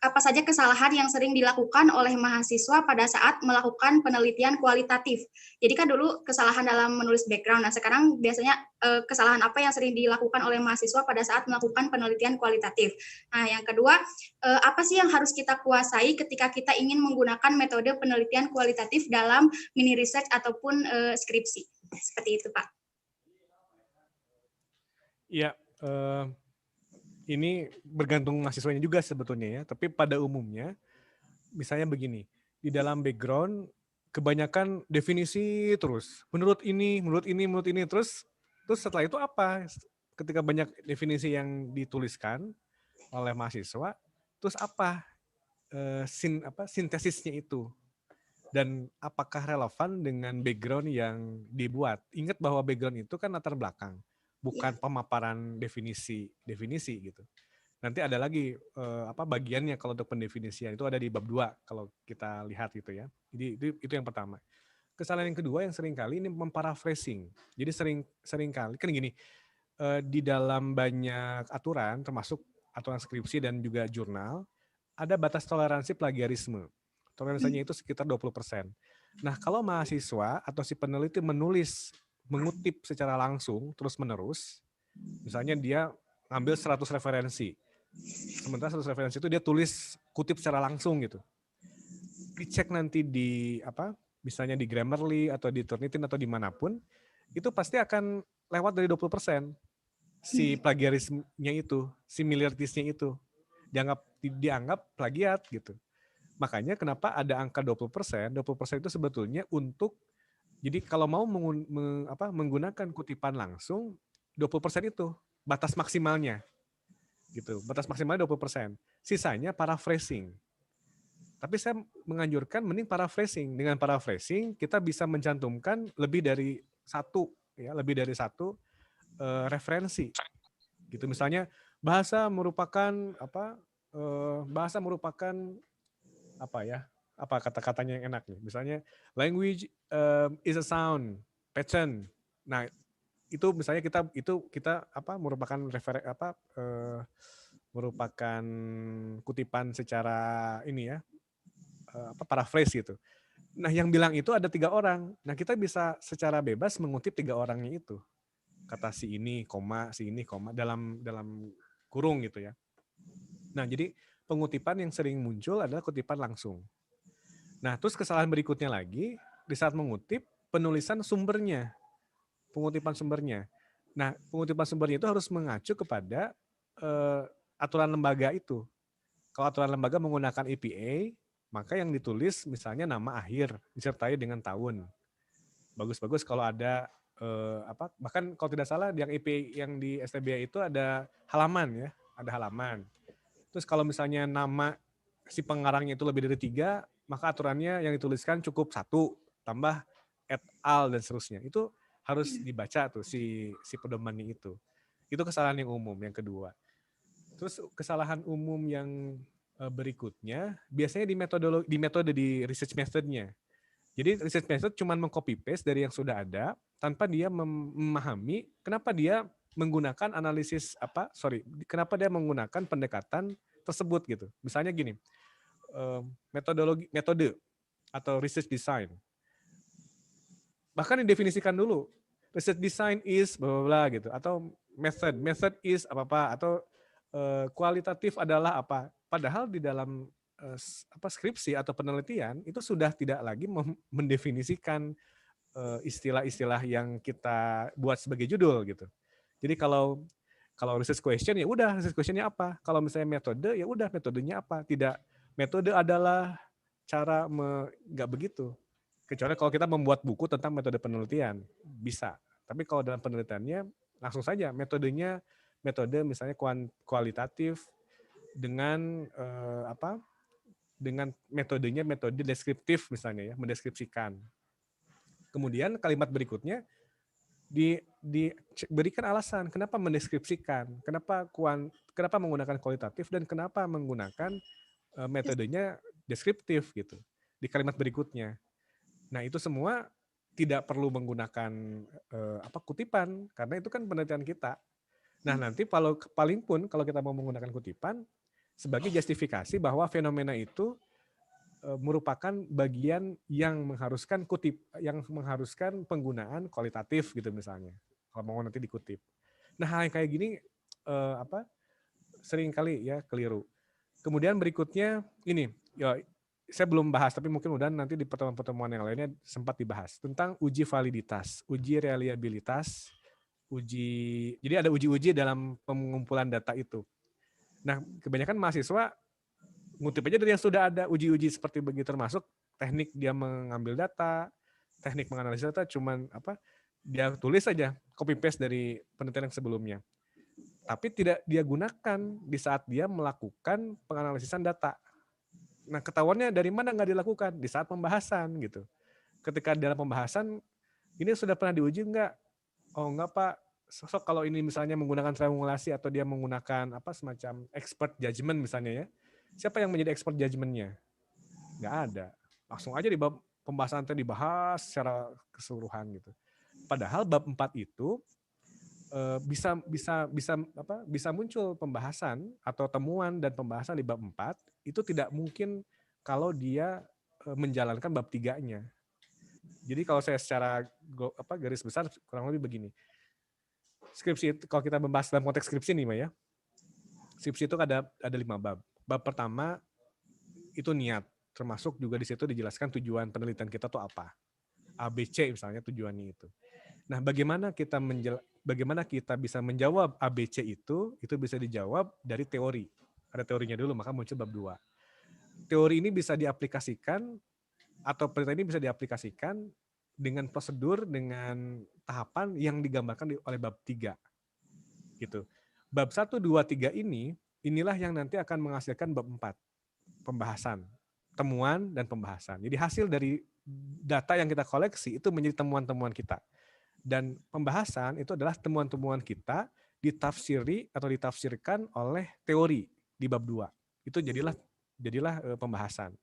apa saja kesalahan yang sering dilakukan oleh mahasiswa pada saat melakukan penelitian kualitatif? Jadi kan dulu kesalahan dalam menulis background, nah sekarang biasanya kesalahan apa yang sering dilakukan oleh mahasiswa pada saat melakukan penelitian kualitatif? Nah yang kedua, apa sih yang harus kita kuasai ketika kita ingin menggunakan metode penelitian kualitatif dalam mini research ataupun skripsi? Seperti itu Pak.
Iya, ini bergantung mahasiswanya juga sebetulnya ya, tapi pada umumnya misalnya begini, di dalam background kebanyakan definisi terus, menurut ini, terus setelah itu apa? Ketika banyak definisi yang dituliskan oleh mahasiswa, terus apa sintesisnya itu? Dan apakah relevan dengan background yang dibuat? Ingat bahwa background itu kan latar belakang, bukan pemaparan definisi gitu. Nanti ada lagi bagiannya kalau untuk pendefinisian itu ada di bab 2 kalau kita lihat gitu ya. Jadi itu yang pertama. Kesalahan yang kedua yang sering kali ini memparaphrasing. Jadi sering kali kan gini, di dalam banyak aturan termasuk aturan skripsi dan juga jurnal ada batas toleransi plagiarisme. Toleransinya itu sekitar 20%. Nah, kalau mahasiswa atau si peneliti mengutip secara langsung terus-menerus, misalnya dia ngambil 100 referensi. Sementara 100 referensi itu dia tulis kutip secara langsung gitu. Dicek nanti di misalnya di Grammarly atau di Turnitin atau dimanapun, itu pasti akan lewat dari 20%. Si plagiarismenya itu, similarities-nya itu. Dianggap plagiat gitu. Makanya kenapa ada angka 20%? 20% itu sebetulnya untuk, jadi kalau mau menggunakan kutipan langsung, 20% itu batas maksimalnya. Gitu. Batas maksimalnya 20%. Sisanya paraphrasing. Tapi saya menganjurkan mending paraphrasing. Dengan paraphrasing kita bisa mencantumkan lebih dari satu referensi. Gitu. Misalnya bahasa merupakan apa kata-katanya yang enak nih. Misalnya language is a sound, pattern. Nah, itu misalnya kita merupakan merupakan kutipan secara ini ya, paraphrase gitu. Nah, yang bilang itu ada 3 orang. Nah, kita bisa secara bebas mengutip 3 orangnya itu. Kata si ini, koma, dalam kurung gitu ya. Nah, jadi pengutipan yang sering muncul adalah kutipan langsung. Nah, terus kesalahan berikutnya lagi, di saat mengutip, penulisan sumbernya. Pengutipan sumbernya. Nah, pengutipan sumbernya itu harus mengacu kepada aturan lembaga itu. Kalau aturan lembaga menggunakan EPA, maka yang ditulis misalnya nama akhir, disertai dengan tahun. Bagus-bagus kalau ada, bahkan kalau tidak salah yang EPA yang di STBA itu ada halaman ya, ada halaman. Terus kalau misalnya nama si pengarangnya itu lebih dari 3, maka aturannya yang dituliskan cukup 1, tambah et al dan seterusnya. Itu harus dibaca tuh si pedomannya itu. Itu kesalahan yang umum yang kedua. Terus kesalahan umum yang berikutnya biasanya di metode research methodnya. Jadi research method cuma meng-copy paste dari yang sudah ada tanpa dia memahami kenapa dia menggunakan kenapa dia menggunakan pendekatan tersebut gitu. Misalnya gini, metode atau research design. Bahkan didefinisikan dulu. Research design is bla bla bla gitu, atau method is apa atau kualitatif adalah apa. Padahal di dalam skripsi atau penelitian itu sudah tidak lagi mendefinisikan istilah-istilah yang kita buat sebagai judul gitu. Jadi kalau research question ya udah research questionnya apa. Kalau misalnya metode ya udah metodenya apa. Tidak metode adalah cara nggak begitu. Kecuali kalau kita membuat buku tentang metode penelitian bisa. Tapi kalau dalam penelitiannya langsung saja metode misalnya kualitatif dengan dengan metodenya metode deskriptif misalnya ya, mendeskripsikan. Kemudian kalimat berikutnya diberikan alasan kenapa mendeskripsikan, kenapa menggunakan kualitatif dan kenapa menggunakan metodenya deskriptif gitu di kalimat berikutnya. Nah, itu semua tidak perlu menggunakan kutipan karena itu kan penelitian kita. Nah, nanti paling pun kalau kita mau menggunakan kutipan sebagai justifikasi bahwa fenomena itu merupakan bagian yang mengharuskan penggunaan kualitatif gitu misalnya. Kalau mau nanti dikutip. Nah, hal yang kayak gini sering kali ya keliru. Kemudian berikutnya ini, ya saya belum bahas, tapi mungkin udah nanti di pertemuan-pertemuan yang lainnya sempat dibahas tentang uji validitas, uji reliabilitas, jadi ada uji-uji dalam pengumpulan data itu. Nah, kebanyakan mahasiswa ngutip aja dari yang sudah ada uji-uji seperti begitu, termasuk teknik dia mengambil data, teknik menganalisis data, cuman dia tulis saja copy paste dari penelitian yang sebelumnya. Tapi tidak dia gunakan di saat dia melakukan penganalisisan data. Nah, ketahuannya dari mana nggak dilakukan? Di saat pembahasan gitu. Ketika dalam pembahasan, ini sudah pernah diuji nggak? Oh nggak Pak. So, kalau ini misalnya menggunakan triangulasi atau dia menggunakan semacam expert judgment misalnya ya. Siapa yang menjadi expert judgment-nya? Nggak ada. Langsung aja di bab pembahasan tadi dibahas secara keseluruhan gitu. Padahal bab 4 itu bisa muncul pembahasan atau temuan dan pembahasan di bab 4 itu tidak mungkin kalau dia menjalankan bab 3-nya. Jadi kalau saya secara garis besar kurang lebih begini. Skripsi itu, kalau kita membahas dalam konteks skripsi nih, ya. Skripsi itu ada 5 bab. Bab pertama itu niat, termasuk juga di situ dijelaskan tujuan penelitian kita tuh apa. ABC misalnya tujuannya itu. Nah, bagaimana kita bisa menjawab ABC itu bisa dijawab dari teori. Ada teorinya dulu, maka muncul bab 2. Teori ini bisa diaplikasikan atau penelitian ini bisa diaplikasikan dengan prosedur, dengan tahapan yang digambarkan oleh bab 3. Gitu. Bab 1, 2, 3 inilah yang nanti akan menghasilkan bab 4. Pembahasan, temuan dan pembahasan. Jadi hasil dari data yang kita koleksi itu menjadi temuan-temuan kita. Dan pembahasan itu adalah temuan-temuan kita ditafsiri atau ditafsirkan oleh teori di bab 2. Itu jadilah pembahasan.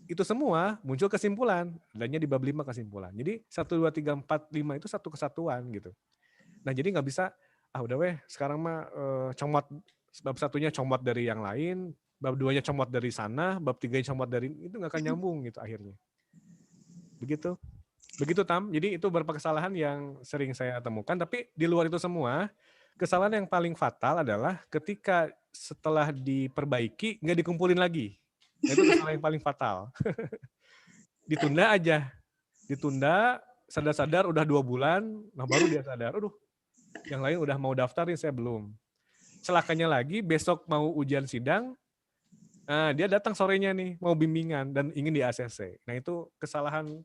Itu semua muncul kesimpulan, adanya di bab 5 kesimpulan. Jadi 1, 2, 3, 4, 5 itu satu kesatuan gitu. Nah, jadi nggak bisa, udah sekarang mah comot, bab 1-nya comot dari yang lain, bab 2-nya comot dari sana, bab 3-nya comot dari, itu nggak akan nyambung gitu akhirnya. Begitu Tam, jadi itu beberapa kesalahan yang sering saya temukan, tapi di luar itu semua, kesalahan yang paling fatal adalah ketika setelah diperbaiki, nggak dikumpulin lagi. Nah, itu kesalahan yang paling fatal. Ditunda aja. Ditunda, sadar-sadar udah 2 bulan, nah baru dia sadar, aduh, yang lain udah mau daftarin, saya belum. Celakanya lagi, besok mau ujian sidang, dia datang sorenya nih, mau bimbingan, dan ingin di ACC. Nah, itu kesalahan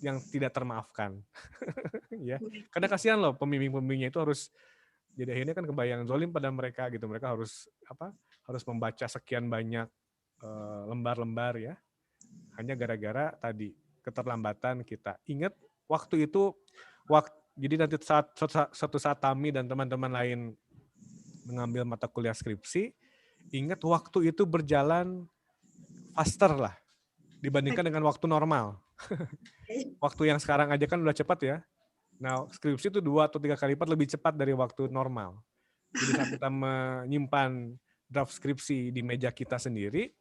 yang tidak termaafkan. Ya. Karena kasihan loh, pembimbing-pembimbingnya itu harus, jadi akhirnya kan kebayang zolim pada mereka gitu. Mereka harus membaca sekian banyak lembar-lembar ya. Hanya gara-gara tadi keterlambatan kita. Ingat waktu itu, jadi nanti suatu saat Tami dan teman-teman lain mengambil mata kuliah skripsi, ingat waktu itu berjalan faster lah dibandingkan dengan waktu normal. Waktu yang sekarang aja kan udah cepat ya. Nah, skripsi itu 2 atau 3 kali lipat lebih cepat dari waktu normal. Jadi saat kita menyimpan draft skripsi di meja kita sendiri,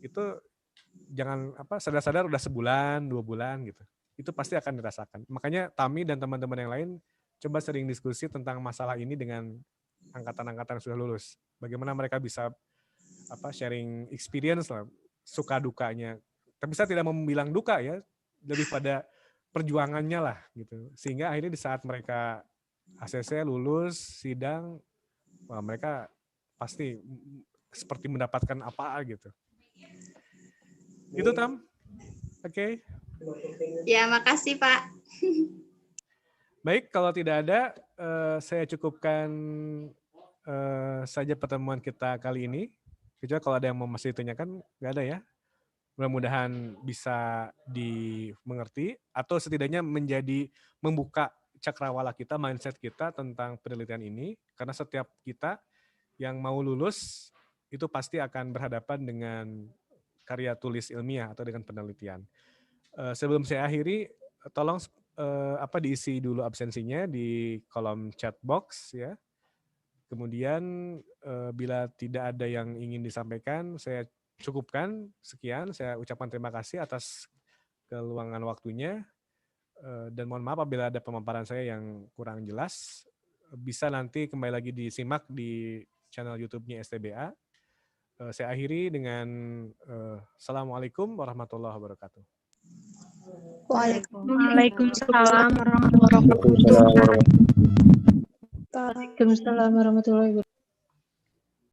itu jangan sadar-sadar udah sebulan, 2 bulan gitu. Itu pasti akan dirasakan. Makanya Tami dan teman-teman yang lain coba sering diskusi tentang masalah ini dengan angkatan-angkatan yang sudah lulus. Bagaimana mereka bisa sharing experience lah, suka dukanya. Tapi saya tidak mau bilang duka ya, lebih pada perjuangannya lah gitu. Sehingga akhirnya di saat mereka ACC lulus, sidang, wah mereka pasti seperti mendapatkan apa gitu. Itu Tam. Oke.
Ya, makasih Pak.
Baik, kalau tidak ada, saya cukupkan saja pertemuan kita kali ini. Kecuali kalau ada yang mau masih ditanyakan, nggak ada ya. Mudah-mudahan bisa dimengerti atau setidaknya membuka cakrawala kita, mindset kita tentang penelitian ini. Karena setiap kita yang mau lulus itu pasti akan berhadapan dengan karya tulis ilmiah atau dengan penelitian. Sebelum saya akhiri, tolong diisi dulu absensinya di kolom chat box ya. Kemudian bila tidak ada yang ingin disampaikan, saya cukupkan. Sekian, saya ucapkan terima kasih atas keluangan waktunya. Dan mohon maaf apabila ada pemaparan saya yang kurang jelas. Bisa nanti kembali lagi disimak di channel YouTube-nya STBA. Saya akhiri dengan Assalamualaikum warahmatullahi wabarakatuh.
Waalaikumsalam warahmatullahi wabarakatuh.
Waalaikumsalam warahmatullahi wabarakatuh.